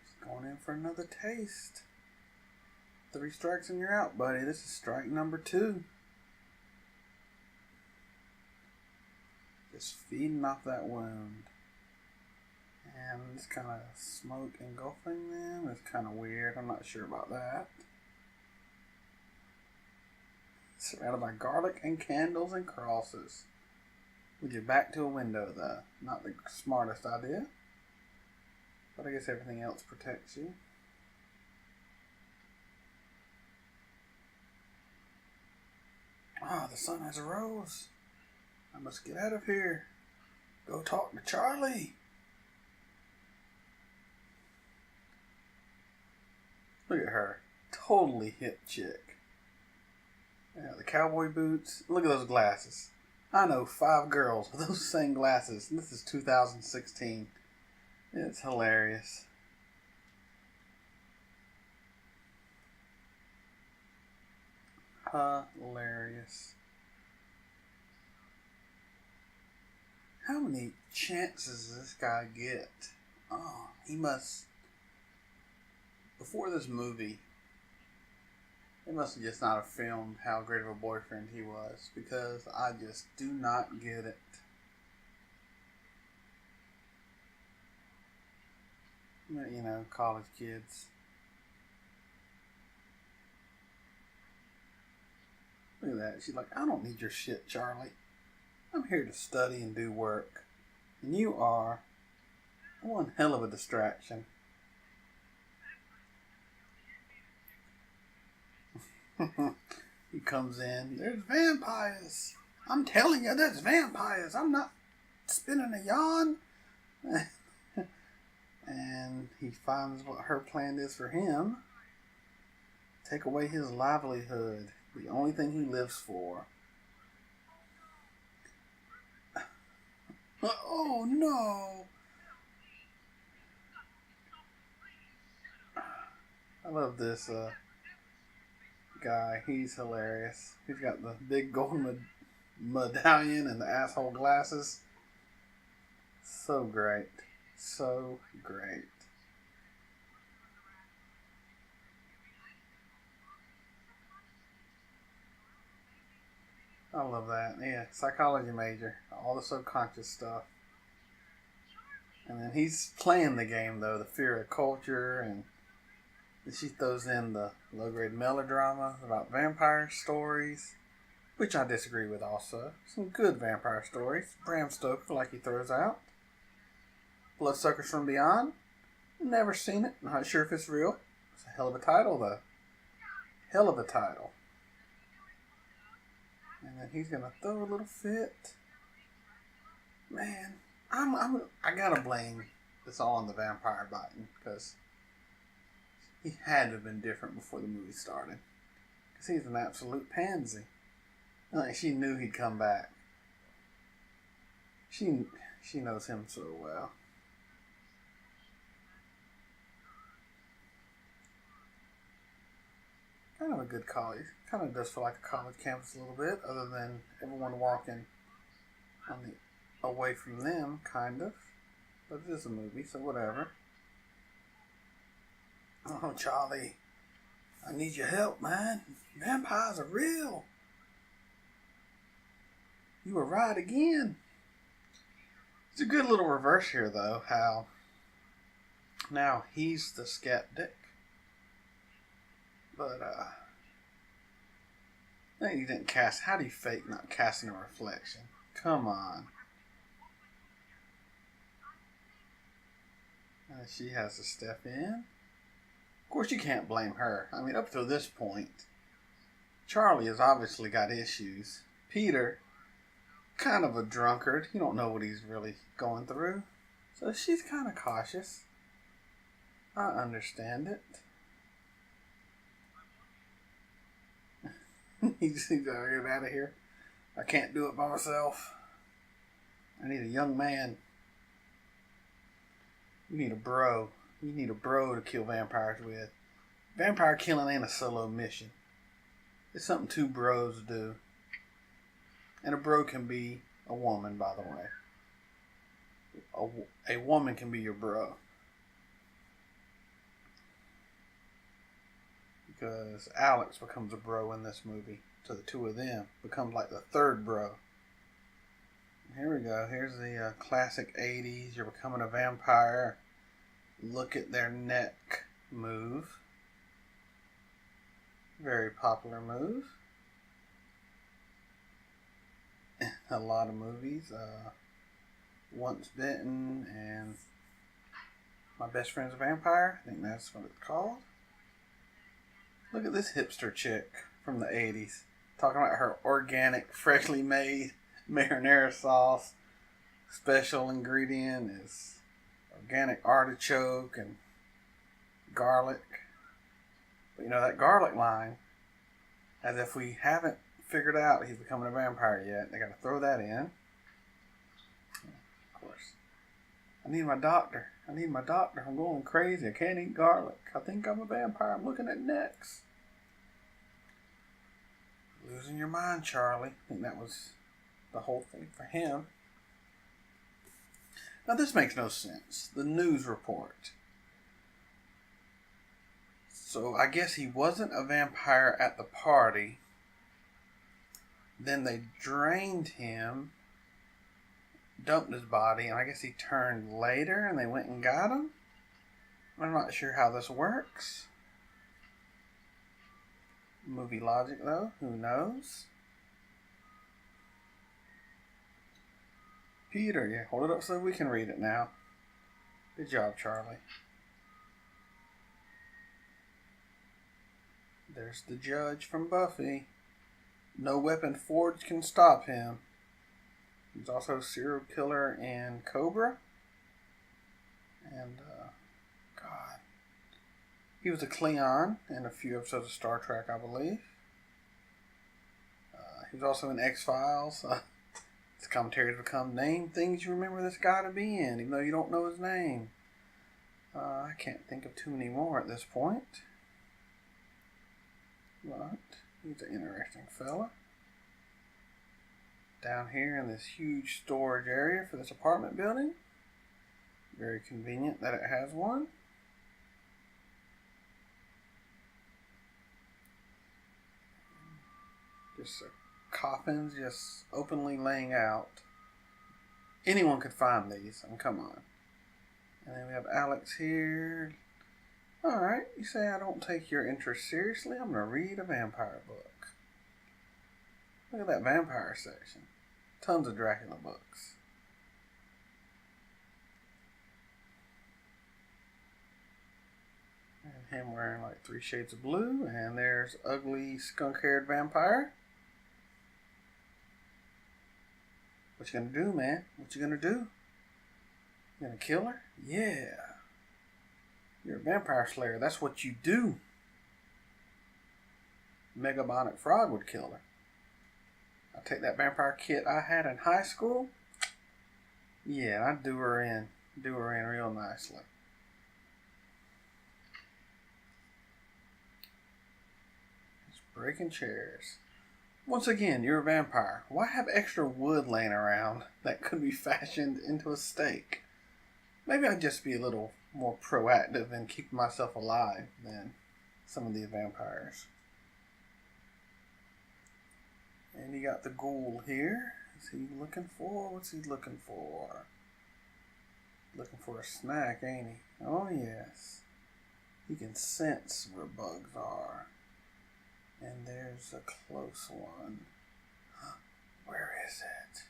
Speaker 1: He's going in for another taste. 3 strikes and you're out, buddy. This is strike number 2. Just feeding off that wound. And this kind of smoke engulfing them is kind of weird. I'm not sure about that. Surrounded by garlic and candles and crosses. With your back to a window, though. Not the smartest idea. But I guess everything else protects you. Ah, the sun has arose. I must get out of here. Go talk to Charlie. Look at her. Totally hip chick. Yeah, the cowboy boots. Look at those glasses. I know 5 girls with those same glasses. And this is 2016. It's hilarious. Hilarious. How many chances does this guy get? Oh, he must... Before this movie, they must have just not have filmed how great of a boyfriend he was. Because I just do not get it. You know, college kids. Look at that. She's like, I don't need your shit, Charlie. I'm here to study and do work. And you are one hell of a distraction. He comes in. There's vampires. I'm telling you, there's vampires. I'm not spinning a yarn. And he finds what her plan is for him. Take away his livelihood. The only thing he lives for. Oh no! I love this guy. He's hilarious. He's got the big gold medallion and the asshole glasses. So great. So great. I love that. Yeah, psychology major. All the subconscious stuff. And then he's playing the game, though. The fear of culture. And she throws in the low-grade melodrama about vampire stories. Which I disagree with also. Some good vampire stories. Bram Stoker, like he throws out. Bloodsuckers from Beyond. Never seen it. Not sure if it's real. It's a hell of a title, though. Hell of a title. And then he's gonna throw a little fit. Man, I gotta blame it's all on the vampire biting, because he had to have been different before the movie started. Because he's an absolute pansy. Like, she knew he'd come back. She knows him so well. Kind of a good college. Kind of does feel like a college campus a little bit, other than everyone walking away from them, kind of. But it is a movie, so whatever. Oh, Charlie, I need your help, man. Vampires are real. You were right again. It's a good little reverse here, though, how now he's the skeptic. But, I think he didn't cast. How do you fake not casting a reflection? Come on. And she has to step in. Of course, you can't blame her. I mean, up to this point, Charlie has obviously got issues. Peter, kind of a drunkard. You don't know what he's really going through. So she's kind of cautious. I understand it. He's gotta get out of here. I can't do it by myself. I need a young man. You need a bro. You need a bro to kill vampires with. Vampire killing ain't a solo mission. It's something two bros do. And a bro can be a woman, by the way. A woman can be your bro. Because Alex becomes a bro in this movie. So the two of them becomes like the third bro. Here we go. Here's the classic 80s. You're becoming a vampire. Look at their neck move. Very popular move. A lot of movies. Once Bitten and My Best Friend's a Vampire. I think that's what it's called. Look at this hipster chick from the 80s. Talking about her organic, freshly made marinara sauce. Special ingredient is organic artichoke and garlic. But you know, that garlic line, as if we haven't figured out he's becoming a vampire yet, they got to throw that in. Of course. I need my doctor. I'm going crazy. I can't eat garlic. I think I'm a vampire. I'm looking at necks. Losing your mind, Charlie. I think that was the whole thing for him. Now this makes no sense. The news report. So I guess he wasn't a vampire at the party. Then they drained him, dumped his body, and I guess he turned later and they went and got him. I'm not sure how this works. Movie logic though, who knows? Peter, yeah, hold it up so we can read it now. Good job, Charlie. There's the judge from Buffy. No weapon forged can stop him. He's also a serial killer in Cobra. And, God. He was a Cleon in a few episodes of Star Trek, I believe. He was also in X-Files. His commentaries become name things you remember this guy to be in, even though you don't know his name. I can't think of too many more at this point. But he's an interesting fella. Down here in this huge storage area for this apartment building. Very convenient that it has one. Just coffins just openly laying out. Anyone could find these. I mean, come on. And then we have Alex here. Alright, you say I don't take your interest seriously? I'm going to read a vampire book. Look at that vampire section. Tons of Dracula books. And him wearing like 3 shades of blue. And there's ugly skunk-haired vampire. What you gonna do, man? What you gonna do? You gonna kill her? Yeah. You're a vampire slayer. That's what you do. Megabonic Frog would kill her. I'll take that vampire kit I had in high school. Yeah, I'd do her in. Do her in real nicely. Just breaking chairs. Once again, you're a vampire. Why have extra wood laying around that could be fashioned into a stake? Maybe I'd just be a little more proactive in keeping myself alive than some of these vampires. And you got the ghoul here. Is he looking for? What's he looking for? Looking for a snack, ain't he? Oh, yes. He can sense where bugs are. And there's a close one. Where is it?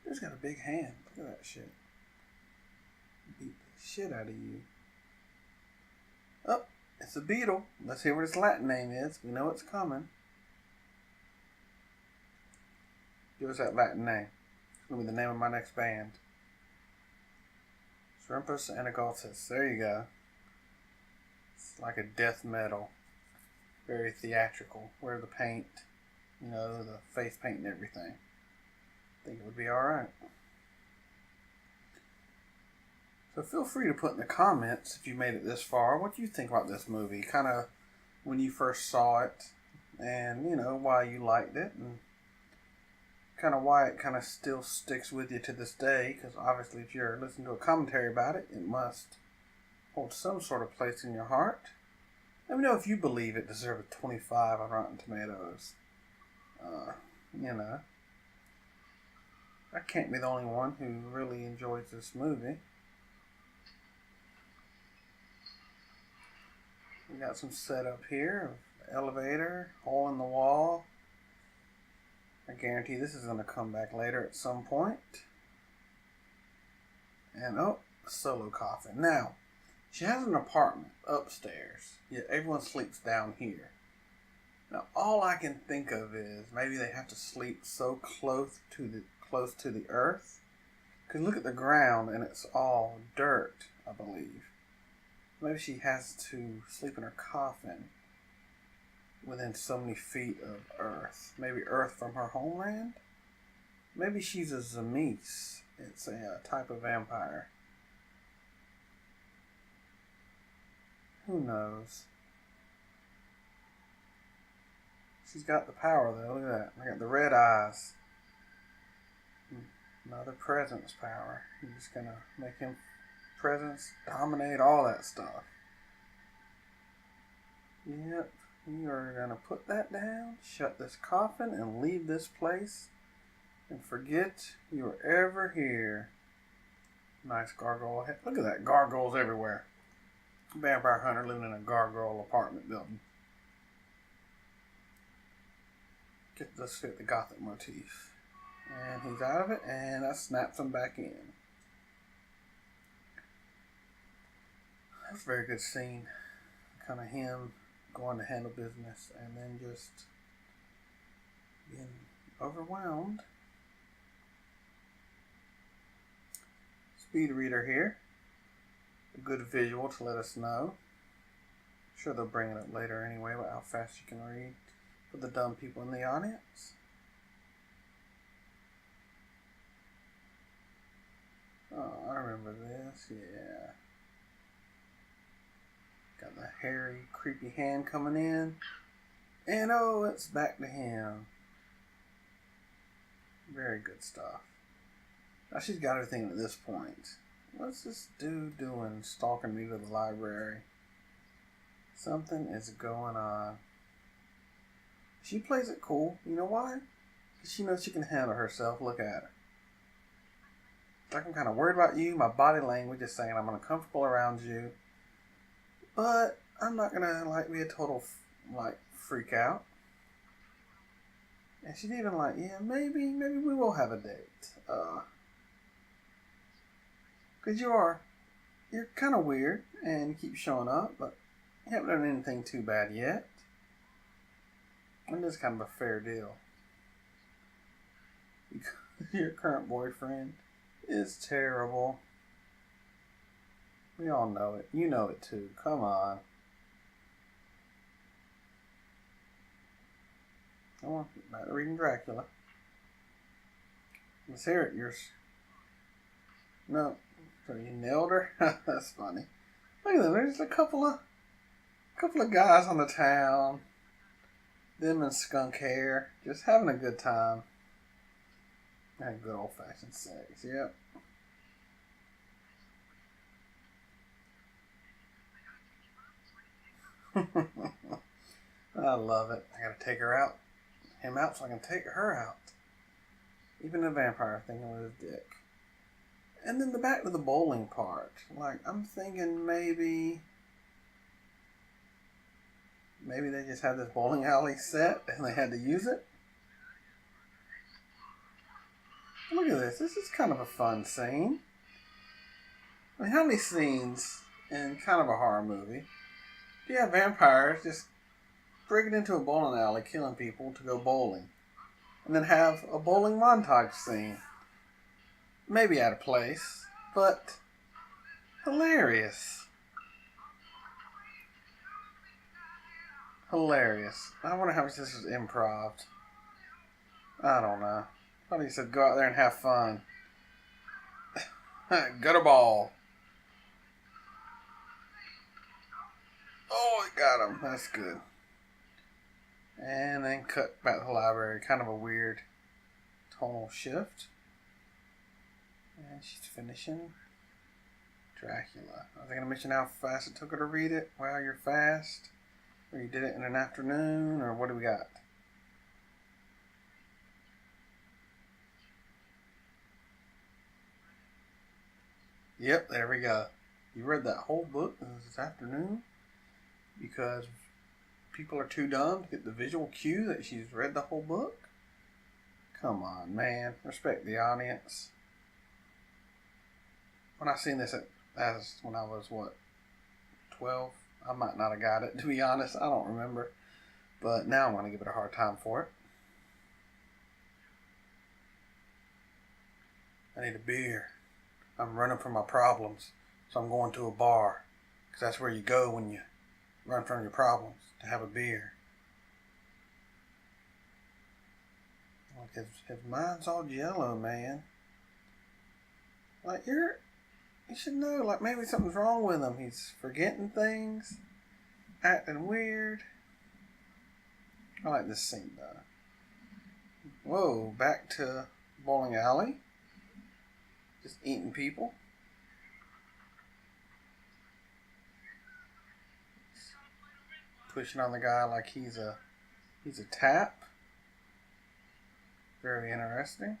Speaker 1: There's got a big hand. Look at that shit. Beat the shit out of you. Oh, it's a beetle. Let's hear what its Latin name is. We know it's coming. Give us that Latin name. It's going to be the name of my next band. Shrimpus Anagaltis. There you go. It's like a death metal. Very theatrical. Wear the paint. You know, the face paint and everything. I think it would be alright. So feel free to put in the comments if you made it this far. What do you think about this movie? Kind of when you first saw it. And, you know, why you liked it. And kind of why it kind of still sticks with you to this day. Because obviously if you're listening to a commentary about it, it must hold some sort of place in your heart. Let me know if you believe it deserves a 25 on Rotten Tomatoes. You know, I can't be the only one who really enjoys this movie. We got some setup here. Elevator, hole in the wall. I guarantee this is going to come back later at some point. And oh, a solo coffin. Now, she has an apartment upstairs, yet everyone sleeps down here. Now, all I can think of is maybe they have to sleep so close to the earth. Because look at the ground, and it's all dirt, I believe. Maybe she has to sleep in her coffin within so many feet of earth. Maybe earth from her homeland? Maybe she's a Zemeis. It's a type of vampire. Who knows? She's got the power though. Look at that. I got the red eyes. Another presence power. You're just gonna make him presence dominate all that stuff. Yep. You are gonna put that down, shut this coffin, and leave this place. And forget you were ever here. Nice gargoyle head. Look at that. Gargoyles everywhere. Vampire hunter living in a gargoyle apartment building. Let's fit the gothic motif. And he's out of it, and that snaps him back in. That's a very good scene. Kind of him going to handle business and then just being overwhelmed. Speed reader here. A good visual to let us know. I'm sure they'll bring it up later anyway about how fast you can read for the dumb people in the audience. Oh, I remember this, yeah. Got the hairy, creepy hand coming in. And oh, it's back to him. Very good stuff. Now she's got everything at this point. What's this dude doing stalking me to the library? Something is going on. She plays it cool. You know why? Because she knows she can handle herself. Look at her. Like I'm kind of worried about you. My body language is saying I'm uncomfortable around you. But I'm not going to be a total freak out. And she's even like, yeah, maybe we will have a date. Because you're kind of weird and you keep showing up, but you haven't done anything too bad yet. And it's kind of a fair deal. Because your current boyfriend is terrible. We all know it. You know it too. Come on. Come on. Back to reading Dracula. Let's hear it. No. So you nailed her? That's funny. Look at them. There's a couple of guys on the town. Them and skunk hair. Just having a good time. Had good old fashioned sex. Yep. I love it. I gotta take him out so I can take her out. Even the vampire thinking with his dick. And then back to the bowling part. Like, I'm thinking maybe they just had this bowling alley set and they had to use it. Look at this. This is kind of a fun scene. I mean, how many scenes in kind of a horror movie do you have vampires just breaking into a bowling alley, killing people to go bowling, and then have a bowling montage scene? Maybe out of place, but hilarious. Hilarious. I wonder how much this is improv. I don't know. I thought he said go out there and have fun. Gutter ball. Oh, it got him. That's good. And then cut back to the library. Kind of a weird tonal shift. And she's finishing Dracula. I was going to mention how fast it took her to read it. Wow, you're fast. Or you did it in an afternoon. Or what do we got? Yep, there we go. You read that whole book this afternoon because people are too dumb to get the visual cue that she's read the whole book? Come on, man. Respect the audience. When I seen this when I was, 12? I might not have got it, to be honest. I don't remember. But now I'm going to give it a hard time for it. I need a beer. I'm running from my problems, so I'm going to a bar. Because that's where you go when you run from your problems, to have a beer. Like, his mind's all jello, man. Like, you should know, like, maybe something's wrong with him. He's forgetting things, acting weird. I like this scene, though. Whoa, back to bowling alley. Just eating people. Pushing on the guy like he's a tap. Very interesting.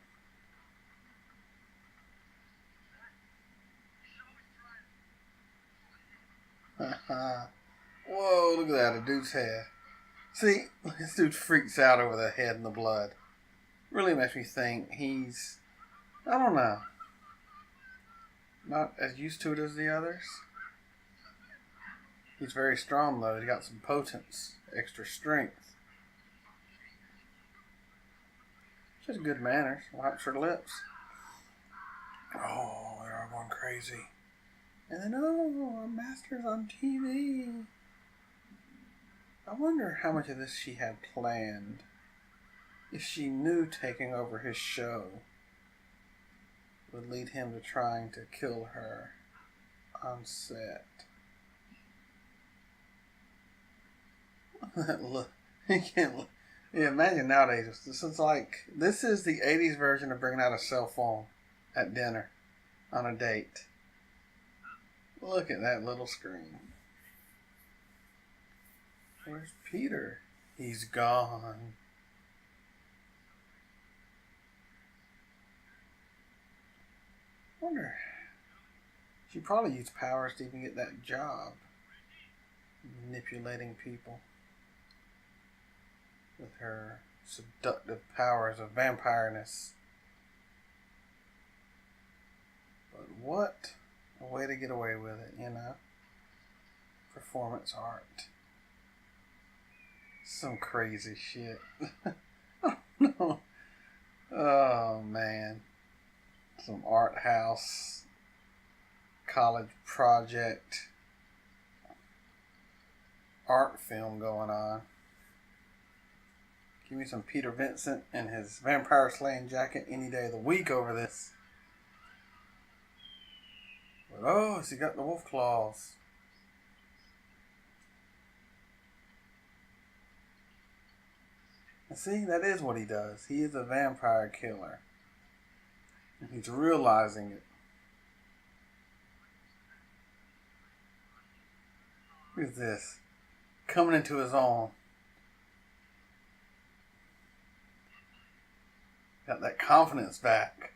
Speaker 1: Whoa, look at that, a dude's head. See, this dude freaks out over the head and the blood. Really makes me think he's, I don't know, not as used to it as the others. He's very strong, though. He's got some potence, extra strength. Just good manners. Wipes her lips. Oh, they're all going crazy. And then, our master's on TV. I wonder how much of this she had planned. If she knew taking over his show would lead him to trying to kill her on set. Look, you can't look. Yeah, imagine nowadays. This is the 80s version of bringing out a cell phone at dinner on a date. Look at that little screen. Where's Peter? He's gone. Wonder. She probably used powers to even get that job. Manipulating people with her seductive powers of vampireness. But what a way to get away with it, Performance art. Some crazy shit. Oh, no. Oh, man. Some art house college project art film going on. Give me some Peter Vincent and his vampire slaying jacket any day of the week over this. But oh, has he got the wolf claws? And see, that is what he does. He is a vampire killer. And he's realizing it. Look at this. Coming into his own. Got that confidence back.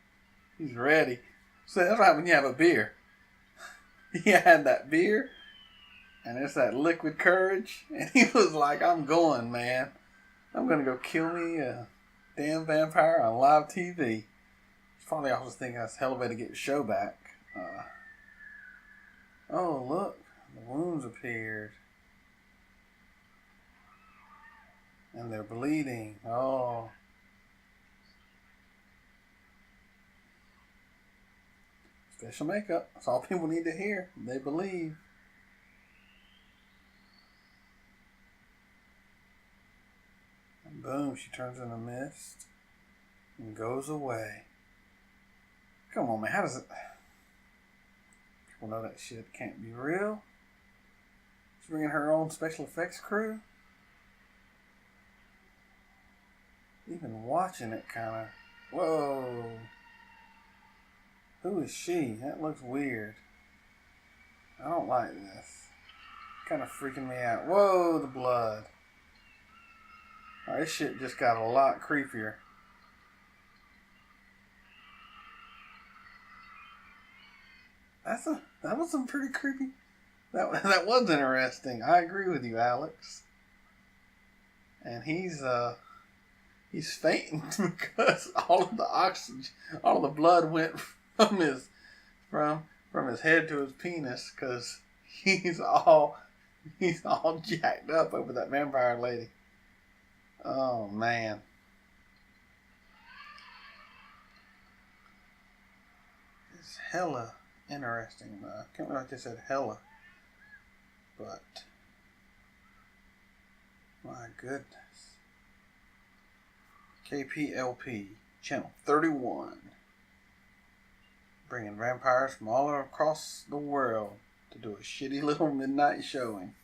Speaker 1: He's ready. So that's right when you have a beer. He had that beer, and it's that liquid courage, and he was like, I'm going, man. I'm going to go kill me a damn vampire on live TV. He's probably also thinking that's a hell of a way to get your show back. Oh, look. The wounds appeared. And they're bleeding. Oh. Special makeup. That's all people need to hear. They believe. And boom, she turns into mist and goes away. Come on, man. How does it... People know that shit can't be real. She's bringing her own special effects crew. Even watching it kind of... Whoa. Who is she? That looks weird. I don't like this. Kind of freaking me out. Whoa, the blood. Alright, this shit just got a lot creepier. That was some pretty creepy. That was interesting. I agree with you, Alex. And he's fainting because all of the oxygen, all of the blood went from his head to his penis because he's all jacked up over that vampire lady. Oh man. It's hella interesting. I can't remember if they said hella, but my goodness. KPLP channel 31. Bringing vampires from all across the world to do a shitty little midnight showing.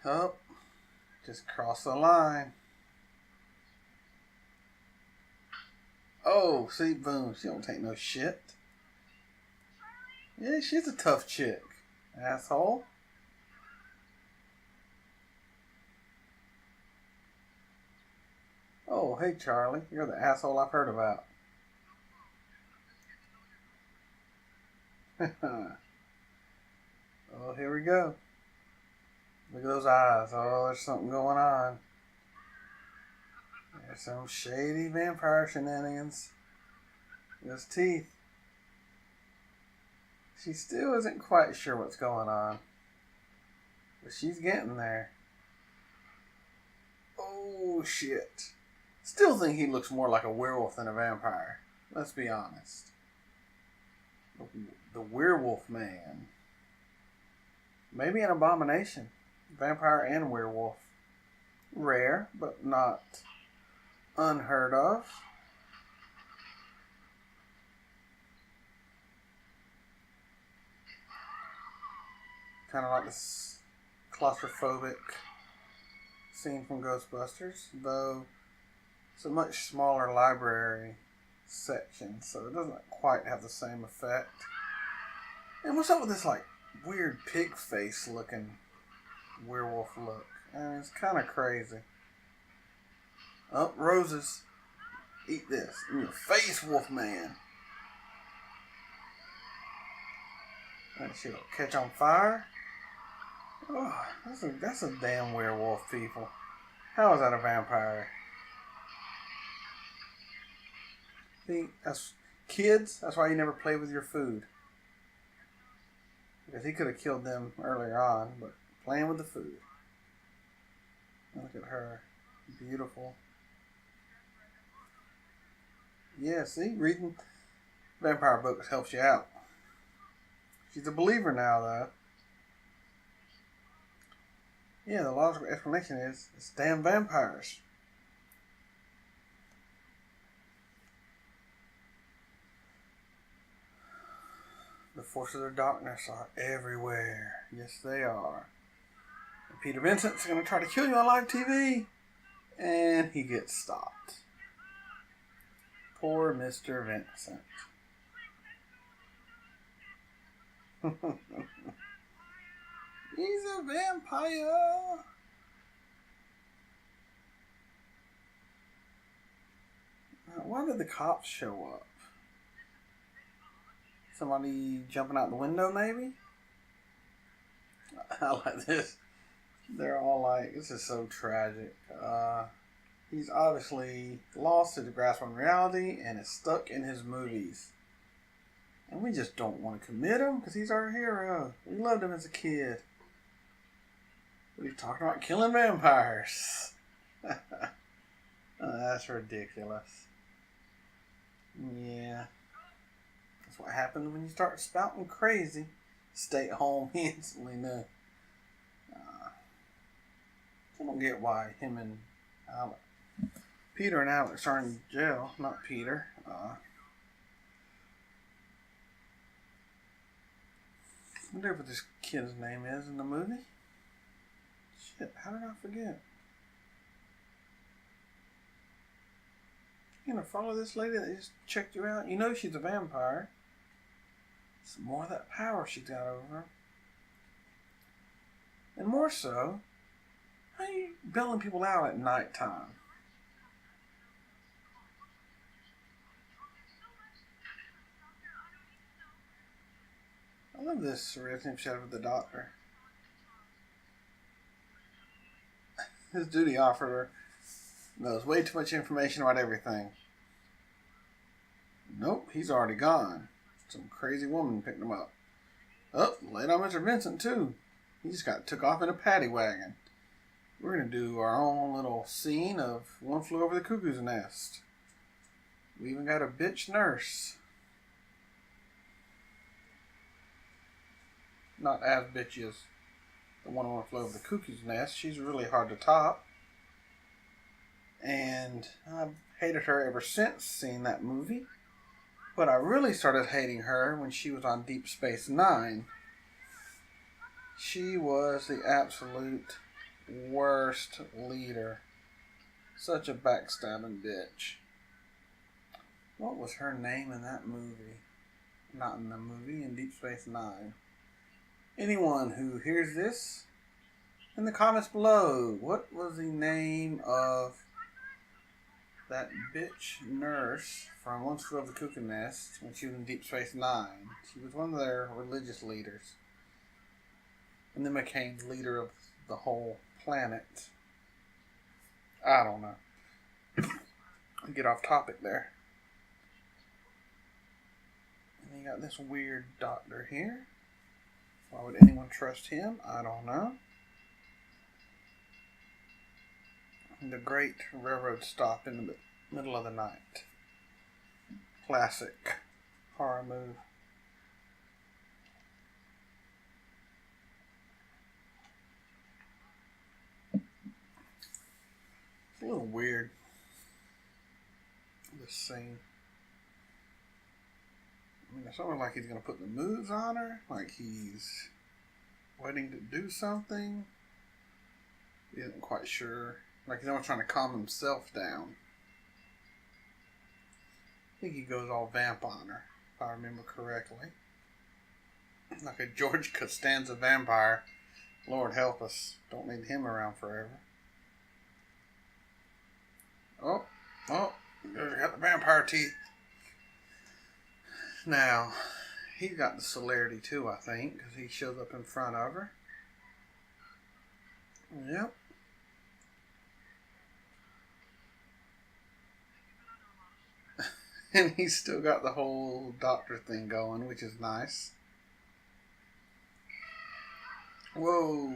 Speaker 1: Oh, just cross the line. Oh, see, boom, she don't take no shit. Yeah, she's a tough chick, asshole. Oh, hey Charlie, you're the asshole I've heard about. Oh, here we go. Look at those eyes. Oh, there's something going on. There's some shady vampire shenanigans. Those teeth. She still isn't quite sure what's going on. But she's getting there. Oh, shit. Still think he looks more like a werewolf than a vampire. Let's be honest. The werewolf man. Maybe an abomination. Vampire and werewolf. Rare, but not unheard of. Kind of like this claustrophobic scene from Ghostbusters, though it's a much smaller library section, so it doesn't quite have the same effect. And what's up with this like weird pig face looking werewolf look? I mean, it's kind of crazy. Oh, roses. Eat this. In your face, Wolfman. That shit'll catch on fire. Oh, that's a damn werewolf, people. How is that a vampire? See, that's kids. That's why you never play with your food. Because he could have killed them earlier on, but playing with the food. Look at her, beautiful. Yeah, see, reading vampire books helps you out. She's a believer now, though. Yeah, the logical explanation is it's damn vampires. The forces of darkness are everywhere. Yes, they are. And Peter Vincent's going to try to kill you on live TV. And he gets stopped. Poor Mr. Vincent. He's a vampire. Now, why did the cops show up? Somebody jumping out the window, maybe? I like this. They're all like, this is so tragic. He's obviously lost his grasp on reality and is stuck in his movies. And we just don't want to commit him because he's our hero. We loved him as a kid. But he's talking about killing vampires. That's ridiculous. Yeah. That's what happens when you start spouting crazy. Stay at home instantly knew. I don't get why him and Alec, Peter and Alex are in jail. Not Peter. I wonder what this kid's name is in the movie. Shit, how did I forget? You gonna follow this lady that just checked you out? You know she's a vampire. Some more of that power she got over her. And more so, how are you bailing people out at nighttime? I love this relationship with the doctor. His duty officer knows way too much information about everything. Nope, he's already gone. Some crazy woman picked him up. Oh, laid on Mr. Vincent too. He just got took off in a paddy wagon. We're going to do our own little scene of One Flew Over the Cuckoo's Nest. We even got a bitch nurse. Not as bitchy as the one Flew Over the Cuckoo's Nest. She's really hard to top. And I've hated her ever since seeing that movie. But I really started hating her when she was on Deep Space Nine. She was the absolute worst leader. Such a backstabbing bitch. What was her name in that movie? Not in the movie, in Deep Space Nine. Anyone who hears this, in the comments below, what was the name of that bitch nurse from One Flew Over the Cuckoo's Nest when she was in Deep Space Nine? She was one of their religious leaders. And then became leader of the whole planet. I don't know. Get off topic there. And you got this weird doctor here. Why would anyone trust him? I don't know. And the great railroad stop in the middle of the night. Classic horror move. A little weird, this scene. I mean, it's almost like he's going to put the moves on her, like he's waiting to do something. He isn't quite sure, like he's almost trying to calm himself down. I think he goes all vamp on her, if I remember correctly. Like a George Costanza vampire. Lord help us, don't need him around forever. Oh, there's got the vampire teeth. Now, he's got the celerity too, I think, because he shows up in front of her. Yep. And he's still got the whole doctor thing going, which is nice. Whoa.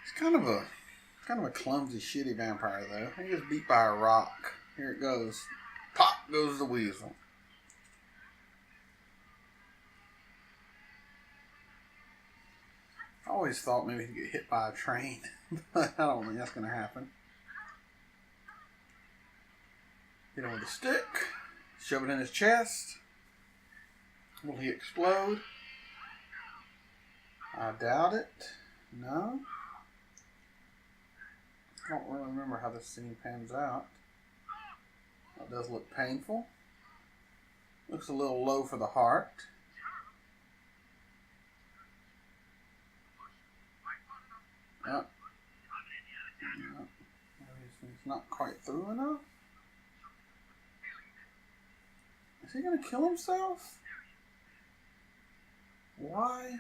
Speaker 1: He's kind of a clumsy, shitty vampire, though. He gets beat by a rock. Here it goes. Pop! goes the weasel. I always thought maybe he'd get hit by a train, but I don't think that's going to happen. Hit him with a stick, shove it in his chest. Will he explode? I doubt it. No. I don't really remember how this scene pans out. It does look painful. Looks a little low for the heart. Yep. It's not quite through enough. Is he going to kill himself? Why?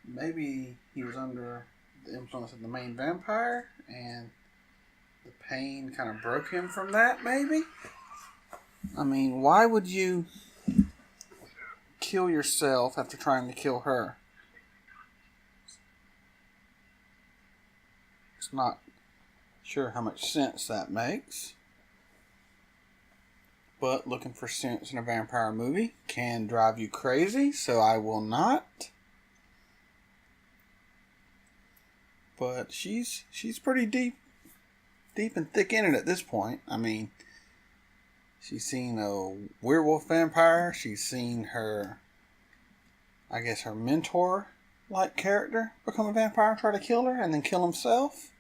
Speaker 1: Maybe he was under the influence of the main vampire and the pain kind of broke him from that, maybe? I mean, why would you kill yourself after trying to kill her? It's not sure how much sense that makes. But looking for sense in a vampire movie can drive you crazy, so I will not. But she's pretty deep and thick in it at this point. I mean, she's seen a werewolf vampire. She's seen her, I guess, her mentor-like character become a vampire and try to kill her and then kill himself.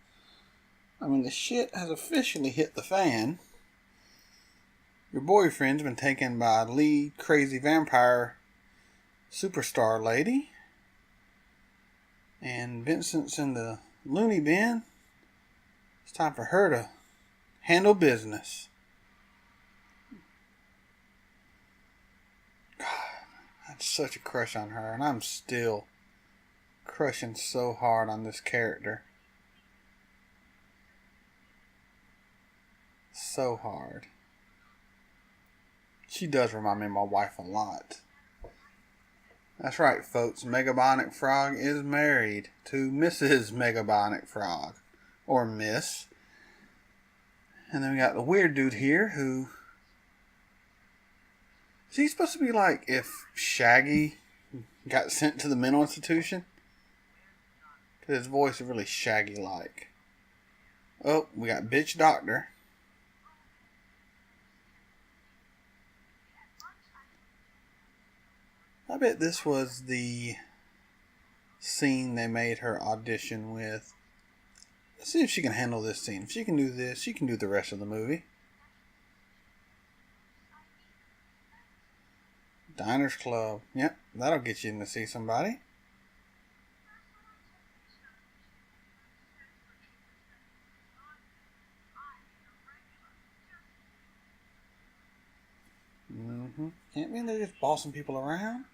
Speaker 1: I mean, the shit has officially hit the fan. Your boyfriend's been taken by lead crazy vampire superstar lady. And Vincent's in the loony bin. It's time for her to handle business. God, I had such a crush on her, and I'm still crushing so hard on this character. So hard. She does remind me of my wife a lot. That's right, folks. Megabonic Frog is married to Mrs. Megabonic Frog. Or Miss. And then we got the weird dude here who... Is he supposed to be like if Shaggy got sent to the mental institution? Because his voice is really Shaggy-like. Oh, we got Bitch Doctor. I bet this was the scene they made her audition with. Let's see if she can handle this scene. If she can do this, she can do the rest of the movie. Diners Club. Yep, that'll get you in to see somebody. Can't mean they're just bossing people around.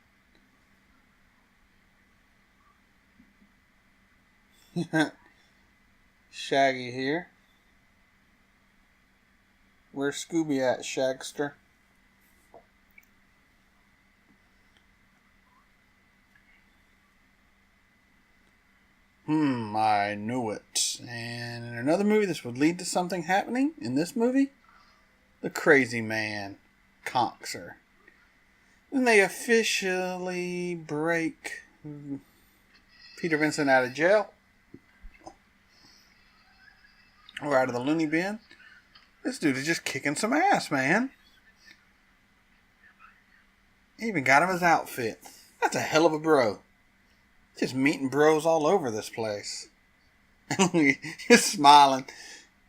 Speaker 1: Shaggy here. Where's Scooby at, Shagster? I knew it. And in another movie, this would lead to something happening. In this movie, the crazy man conks her. And they officially break Peter Vincent out of jail. Or out of the loony bin. This dude is just kicking some ass, man. He even got him his outfit. That's a hell of a bro. Just meeting bros all over this place. Just smiling.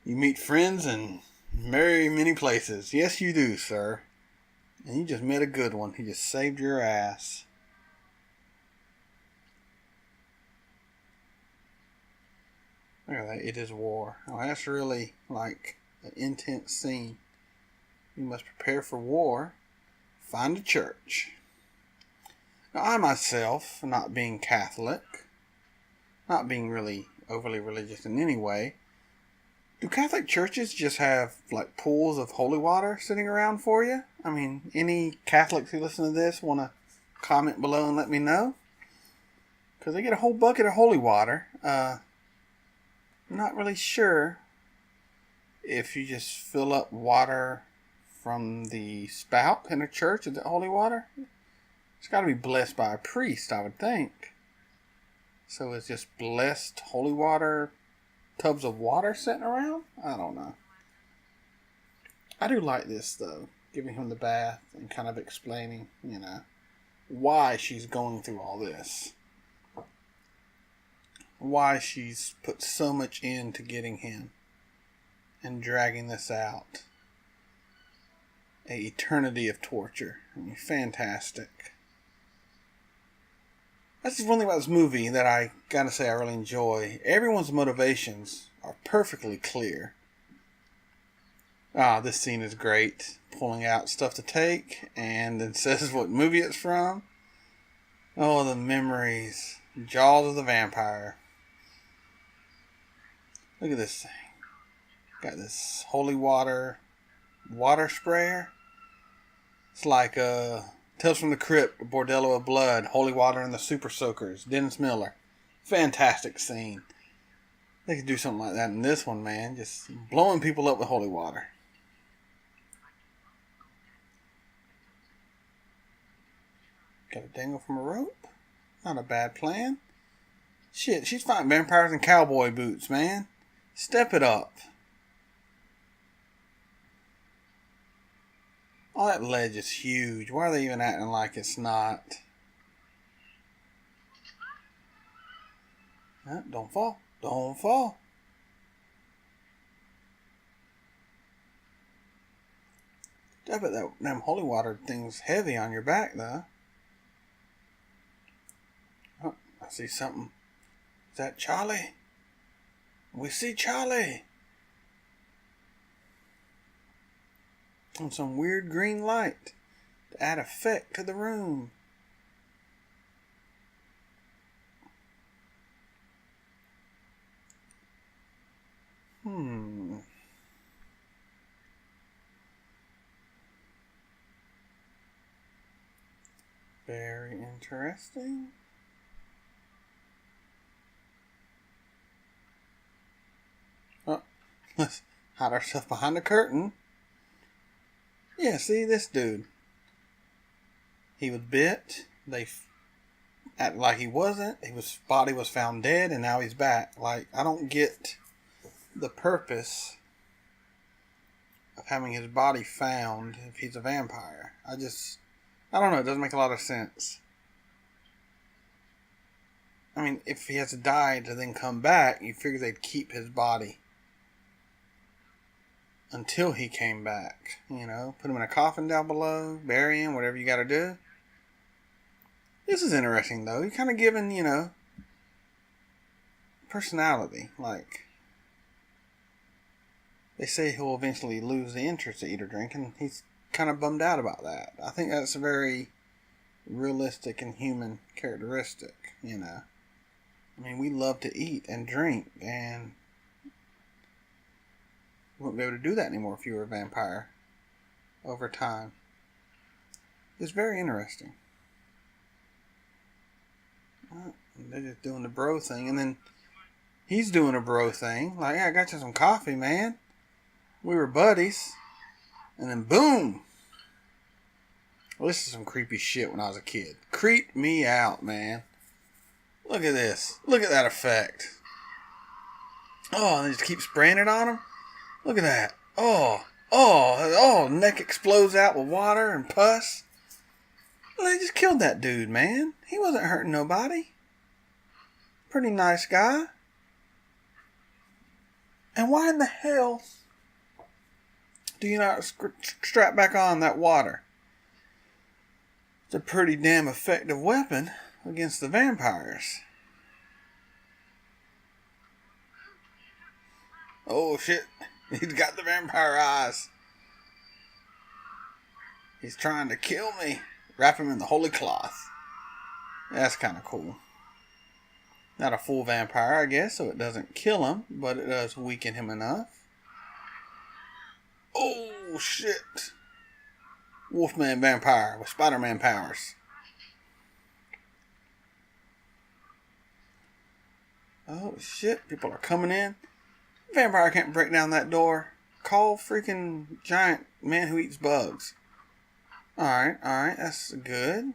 Speaker 1: You meet friends in very many places. Yes, you do, sir. And you just met a good one. He just saved your ass. Look at that. It is war. Oh, that's really like an intense scene. You must prepare for war. Find a church. Now, I myself, not being Catholic, not being really overly religious in any way, do Catholic churches just have like pools of holy water sitting around for you? I mean, any Catholics who listen to this want to comment below and let me know? Because they get a whole bucket of holy water. I'm not really sure if you just fill up water from the spout in a church, is it holy water? It's got to be blessed by a priest, I would think. So it's just blessed holy water, tubs of water sitting around? I don't know. I do like this, though. Giving him the bath and kind of explaining, why she's going through all this. Why she's put so much into getting him and dragging this out. An eternity of torture. I mean, fantastic. That's just one thing about this movie that I gotta say I really enjoy. Everyone's motivations are perfectly clear. This scene is great. Pulling out stuff to take and then says what movie it's from. Oh, the memories. Jaws of the Vampire. Look at this thing. Got this holy water sprayer. It's like Tales from the Crypt, Bordello of Blood, Holy Water and the Super Soakers, Dennis Miller. Fantastic scene. They could do something like that in this one, man. Just blowing people up with holy water. Got a dangle from a rope. Not a bad plan. Shit, she's fighting vampires in cowboy boots, man. Step it up. Oh, that ledge is huge. Why are they even acting like it's not? Don't fall. Don't fall. I bet that damn holy water thing's heavy on your back, though. Oh, I see something. Is that Charlie? We see Charlie. And some weird green light to add effect to the room. Very interesting. Oh, let's hide ourselves behind the curtain. Yeah, see this dude. He was bit. They acted like he wasn't. His body was found dead, and now he's back. Like, I don't get the purpose of having his body found if he's a vampire. I don't know. It doesn't make a lot of sense. I mean, if he has to die to then come back, you figure they'd keep his body until he came back. Put him in a coffin down below, bury him, whatever you gotta do. This is interesting, though. You're kind of given, personality. Like, they say he'll eventually lose the interest to eat or drink, and he's kind of bummed out about that. I think that's a very realistic and human characteristic, I mean, we love to eat and drink, and you wouldn't be able to do that anymore if you were a vampire over time. It's very interesting. Well, they're just doing the bro thing, and then he's doing a bro thing. Like, yeah, I got you some coffee, man. We were buddies. And then boom! Well, this is some creepy shit when I was a kid. Creeped me out, man. Look at this. Look at that effect. Oh, and they just keep spraying it on him. Look at that. Oh, neck explodes out with water and pus. Well, they just killed that dude, man. He wasn't hurting nobody. Pretty nice guy. And why in the hell do you not strap back on that water? It's a pretty damn effective weapon against the vampires. Oh shit, he's got the vampire eyes. He's trying to kill me. Wrap him in the holy cloth. That's kind of cool. Not a full vampire, I guess, so it doesn't kill him, but it does weaken him enough. Oh shit. Wolfman vampire with Spider-Man powers. Oh shit, people are coming in. Vampire can't break down that door. Call freaking giant man who eats bugs. Alright, that's good.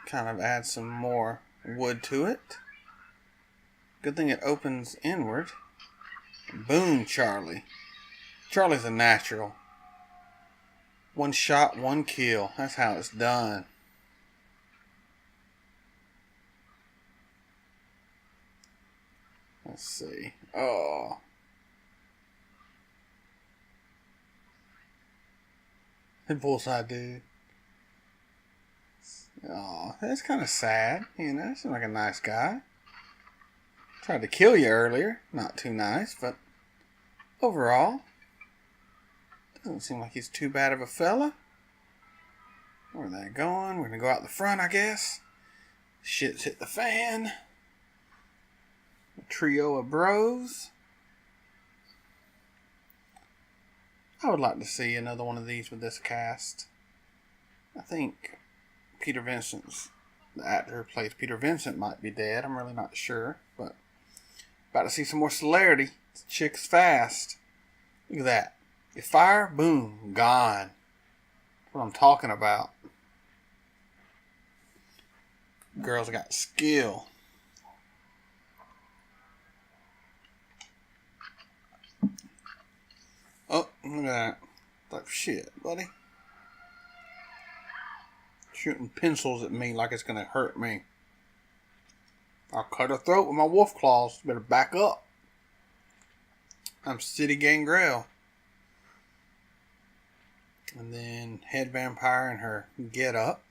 Speaker 1: Kind of add some more wood to it. Good thing it opens inward. Boom, Charlie. Charlie's a natural. One shot, one kill. That's how it's done. Let's see. Oh. And bullseye dude. Oh, that's kind of sad. You know, seems like a nice guy. Tried to kill you earlier. Not too nice, but overall, doesn't seem like he's too bad of a fella. Where's that going? We're going to go out the front, I guess. Shit's hit the fan. A trio of bros. I would like to see another one of these with this cast. I think Peter Vincent's, the actor who plays Peter Vincent, might be dead. I'm really not sure, but about to see some more celerity. This chick's fast. Look at that. You fire, boom, gone. That's what I'm talking about. Girls got skill. Oh, look at that. Like shit, buddy. Shooting pencils at me like it's gonna hurt me. I'll cut her throat with my wolf claws. Better back up. I'm City Gangrel. And then head vampire in her get up.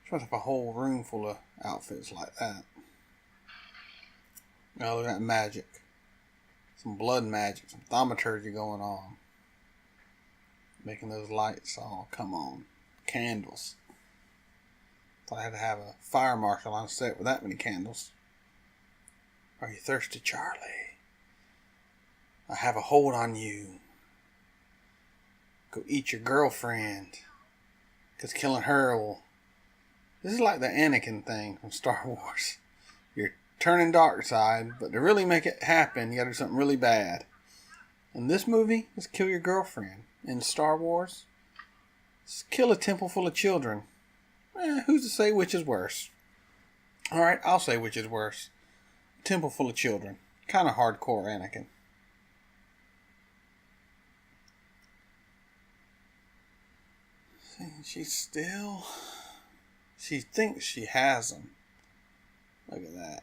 Speaker 1: Trying to have a whole room full of outfits like that. Oh, look at that magic. Some blood magic, some thaumaturgy going on. Making those lights all come on. Candles. Thought I had to have a fire marshal on set with that many candles. Are you thirsty, Charlie? I have a hold on you. Go eat your girlfriend. Because killing her will... This is like the Anakin thing from Star Wars. You're turning dark side, but to really make it happen, you gotta do something really bad. In this movie, is kill your girlfriend. In Star Wars, it's kill a temple full of children. Who's to say which is worse? Alright, I'll say which is worse. A temple full of children. Kind of hardcore Anakin. See, she thinks she has him. Look at that.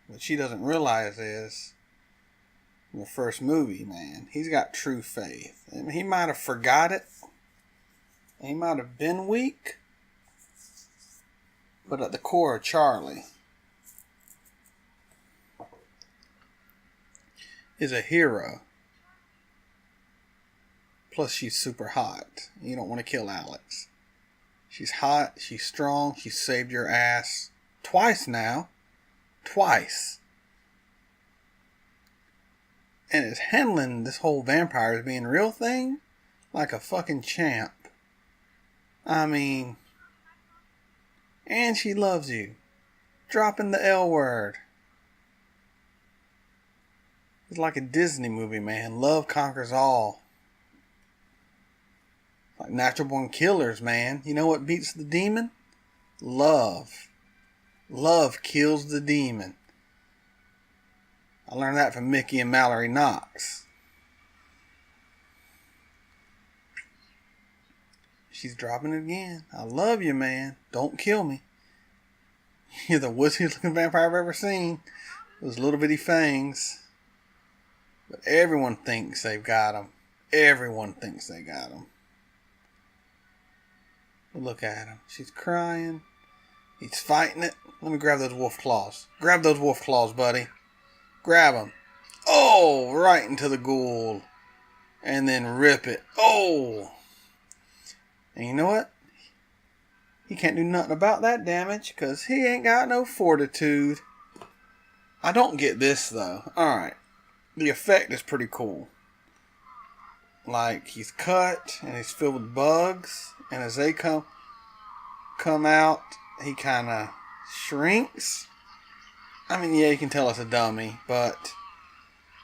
Speaker 1: What she doesn't realize is, in the first movie, man, he's got true faith. I mean, he might have forgot it. He might have been weak. But at the core of Charlie is a hero. Plus she's super hot. You don't want to kill Alex. She's hot, she's strong, she saved your ass twice now. Twice. And is handling this whole vampire as being a real thing like a fucking champ. I mean, and she loves you. Dropping the L word. It's like a Disney movie, man. Love conquers all. Like Natural Born Killers, man. You know what beats the demon? Love. Love kills the demon. I learned that from Mickey and Mallory Knox. She's dropping it again. I love you, man. Don't kill me. You're the wussiest looking vampire I've ever seen. Those little bitty fangs. But everyone thinks they've got him. Everyone thinks they got him. Look at him. She's crying. He's fighting it. Let me grab those wolf claws. Grab those wolf claws, buddy. Grab them. Oh, right into the ghoul. And then rip it. Oh. And you know what? He can't do nothing about that damage because he ain't got no fortitude. I don't get this, though. Alright. The effect is pretty cool. Like, he's cut and he's filled with bugs. And as they come out, he kind of shrinks. I mean, yeah, you can tell it's a dummy, but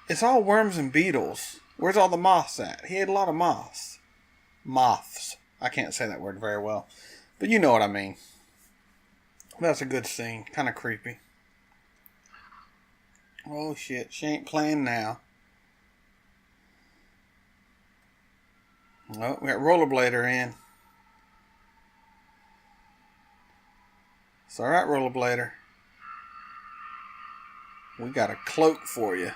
Speaker 1: It's all worms and beetles. Where's all the moths at? He ate a lot of moths. Moths. I can't say that word very well. But you know what I mean. That's a good scene. Kind of creepy. Oh shit. She ain't playing now. Oh, we got Rollerblader in. It's alright, Rollerblader. We got a cloak for you.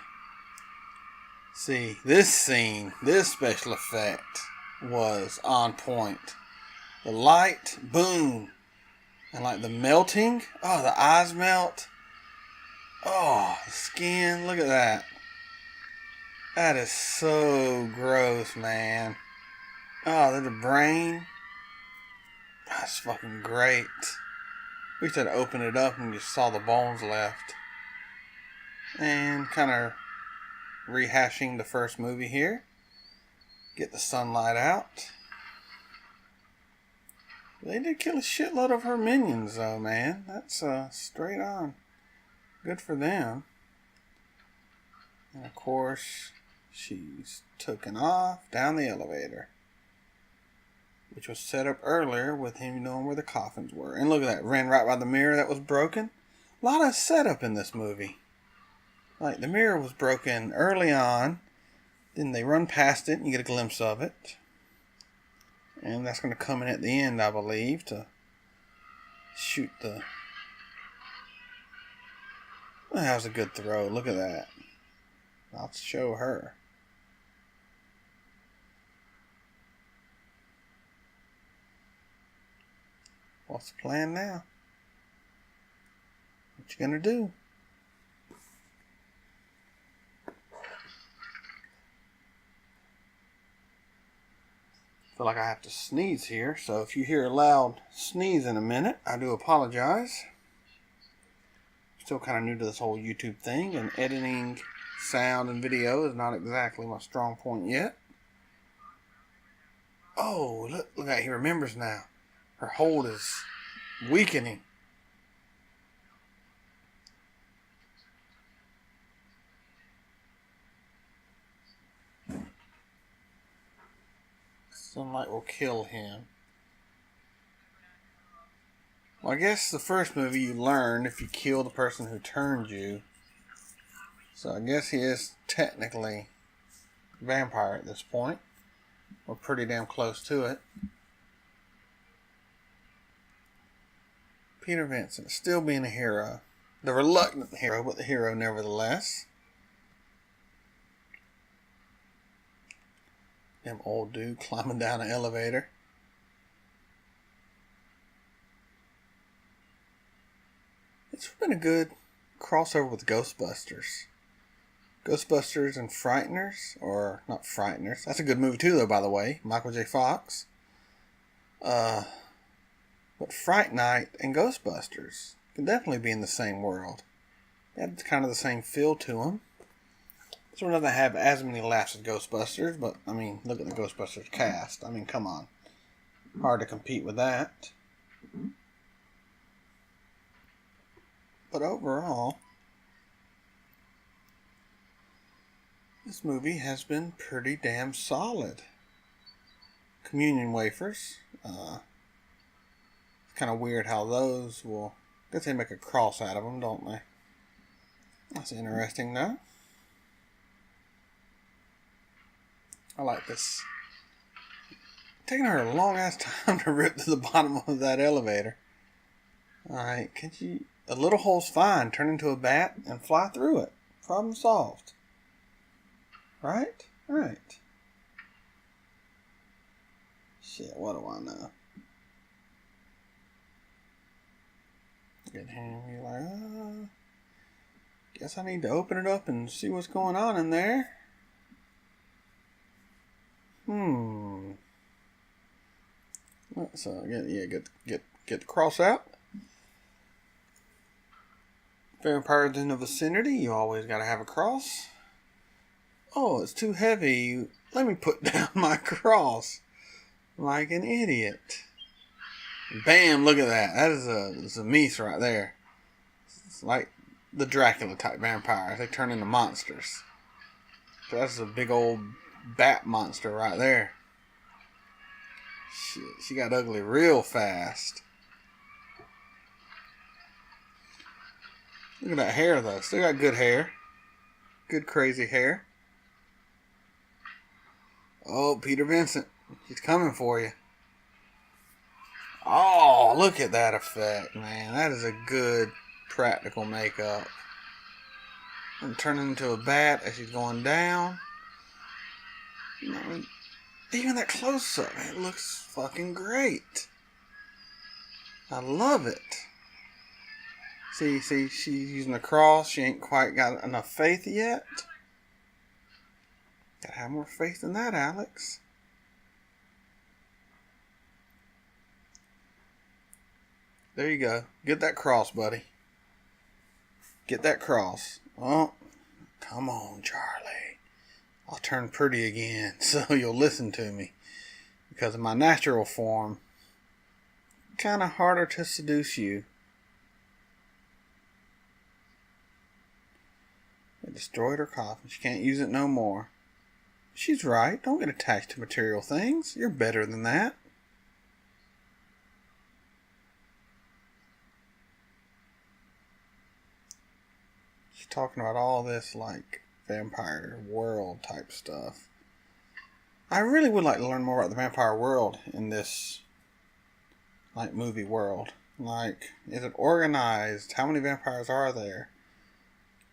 Speaker 1: See, this scene, this special effect was on point. The light, boom. And like the melting. Oh, the eyes melt. Oh, the skin. Look at that. That is so gross, man. Oh, there's a brain. That's fucking great. We should have opened it up and just saw the bones left. And kind of rehashing the first movie here. Get the sunlight out. They did kill a shitload of her minions though, man. That's straight on. Good for them. And of course, she's taken off down the elevator. Which was set up earlier with him knowing where the coffins were. And look at that. Ran right by the mirror that was broken. A lot of setup in this movie. Like, the mirror was broken early on. Then they run past it and you get a glimpse of it. And that's going to come in at the end, I believe, to shoot the... Oh, that was a good throw. Look at that. I'll show her. What's the plan now? What you gonna do? Feel like I have to sneeze here, so if you hear a loud sneeze in a minute, I do apologize. Still kind of new to this whole YouTube thing, and editing sound and video is not exactly my strong point yet. Oh, look at, he remembers now. Her hold is weakening. Sunlight will kill him. Well, I guess the first movie you learn if you kill the person who turned you. So I guess he is technically a vampire at this point. We're pretty damn close to it. Peter Vincent, still being a hero. The reluctant hero, but the hero nevertheless. Damn old dude climbing down an elevator. It's been a good crossover with Ghostbusters. Ghostbusters and Frighteners, or not Frighteners. That's a good movie too, though, by the way. Michael J. Fox. But Fright Night and Ghostbusters can definitely be in the same world. They had kind of the same feel to them. This one doesn't have as many laughs as Ghostbusters, but, I mean, look at the Ghostbusters cast. I mean, come on. Hard to compete with that. But overall, this movie has been pretty damn solid. Communion wafers. It's kind of weird how those will... I guess they make a cross out of them, don't they? That's interesting, though. I like this. Taking her a long ass time to rip to the bottom of that elevator. Alright, could you... A little hole's fine. Turn into a bat and fly through it. Problem solved. Right? Right. Shit, what do I know? Get him, you're like, guess I need to open it up and see what's going on in there. So get the cross out. Vampires in the vicinity, you always gotta have a cross. Oh, it's too heavy. Let me put down my cross. Like an idiot. Bam, look at that. That is a meese right there. It's like the Dracula type vampires. They turn into monsters. That's a big old bat monster right there. Shit, she got ugly real fast. Look at that hair, though. Still got good hair. Good crazy hair. Oh, Peter Vincent. He's coming for you. Oh, look at that effect, man. That is a good practical makeup. And turning into a bat as she's going down. You know, even that close-up, it looks fucking great. I love it. See, she's using the cross. She ain't quite got enough faith yet. Gotta have more faith than that, Alex. There you go. Get that cross, buddy. Get that cross. Oh, come on, Charlie. I'll turn pretty again so you'll listen to me. Because in my natural form, kind of harder to seduce you. I destroyed her coffin. She can't use it no more. She's right. Don't get attached to material things. You're better than that. She's talking about all this like vampire world type stuff. I really would like to learn more about the vampire world in this like movie world. Like, is it organized? How many vampires are there?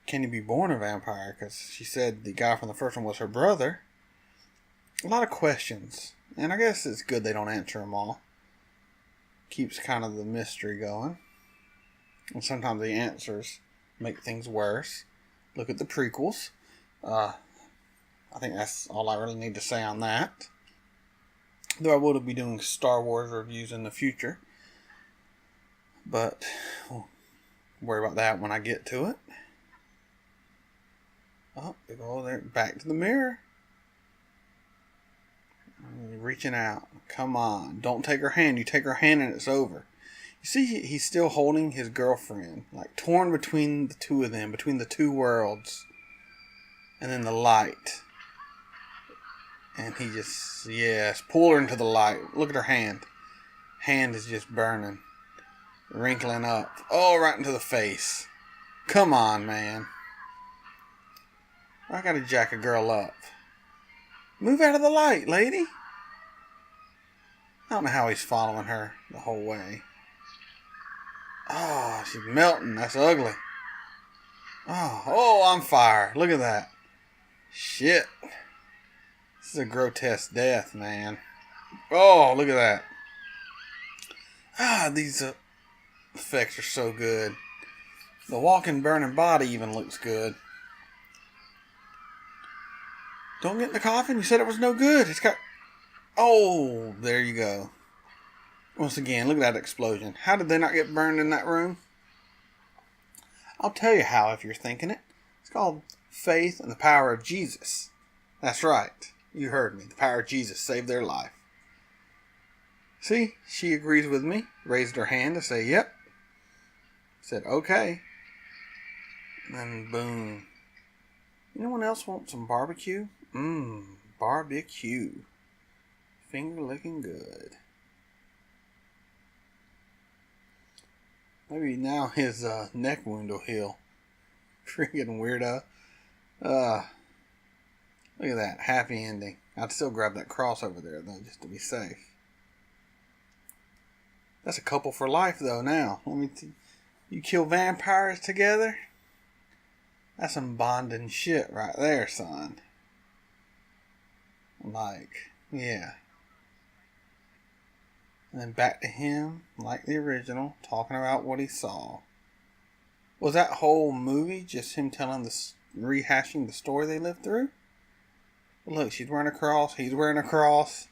Speaker 1: Can you be born a vampire? Because she said the guy from the first one was her brother. A lot of questions. And I guess it's good they don't answer them all. Keeps kind of the mystery going. And sometimes the answers make things worse. Look at the prequels. I think that's all I really need to say on that. Though I will be doing Star Wars reviews in the future. But we'll worry about that when I get to it. Oh, they go there. Back to the mirror. Reaching out. Come on. Don't take her hand. You take her hand and it's over. You see, he's still holding his girlfriend. Like, torn between the two of them. Between the two worlds. And then the light. And he just, yes, pull her into the light. Look at her hand. Hand is just burning. Wrinkling up. Oh, right into the face. Come on, man. I gotta jack a girl up. Move out of the light, lady. I don't know how he's following her the whole way. Oh, she's melting. That's ugly. Oh, I'm fire. Look at that. Shit. This is a grotesque death, man. Oh, look at that. These effects are so good. The walking burning body even looks good. Don't get in the coffin. You said it was no good. It's got... Oh, there you go. Once again, look at that explosion. How did they not get burned in that room? I'll tell you how if you're thinking it. It's called faith and the power of Jesus. That's right. You heard me. The power of Jesus saved their life. See? She agrees with me. Raised her hand to say, yep. Said, okay. And then boom. Anyone else want some barbecue? Barbecue. Finger licking good. Maybe now his neck wound will heal. Freaking weirdo. Look at that. Happy ending. I'd still grab that cross over there, though, just to be safe. That's a couple for life, though, now. You kill vampires together? That's some bonding shit right there, son. Like, yeah. And then back to him, like the original, talking about what he saw. Was that whole movie just him rehashing the story they lived through? Look, she's wearing a cross, he's wearing a cross.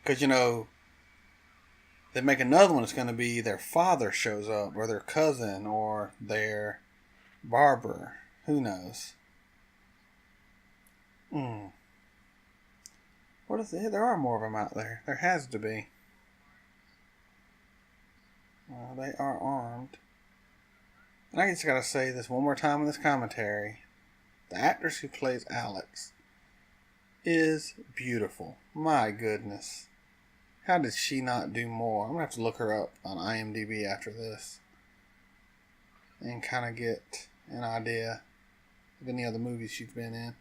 Speaker 1: Because, they make another one that's going to be their father shows up, or their cousin, or their barber. Who knows? What is it? There are more of them out there. There has to be. Well, they are armed. And I just got to say this one more time in this commentary. The actress who plays Alex is beautiful. My goodness. How did she not do more? I'm going to have to look her up on IMDb after this and kind of get an idea of any other movies she's been in.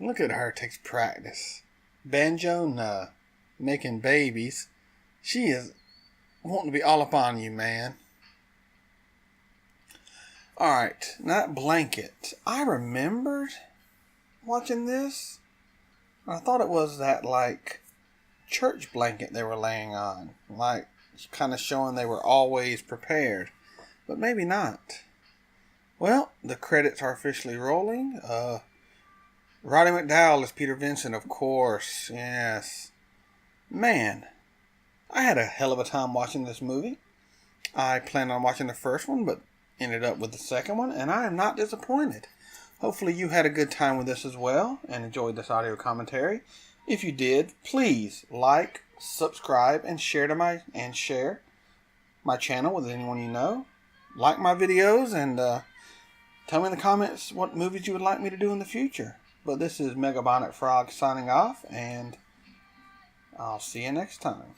Speaker 1: Look at her. It takes practice. Banjo, no. Making babies. She is wanting to be all up on you, man. Alright, that blanket. I remembered watching this. I thought it was that, like, church blanket they were laying on. Like, kind of showing they were always prepared. But maybe not. Well, the credits are officially rolling. Roddy McDowall is Peter Vincent, of course. Yes. Man, I had a hell of a time watching this movie. I planned on watching the first one, but ended up with the second one, and I am not disappointed. Hopefully you had a good time with this as well, and enjoyed this audio commentary. If you did, please like, subscribe, and share my channel with anyone you know. Like my videos, and tell me in the comments what movies you would like me to do in the future. But this is Megabonic Frog signing off, and I'll see you next time.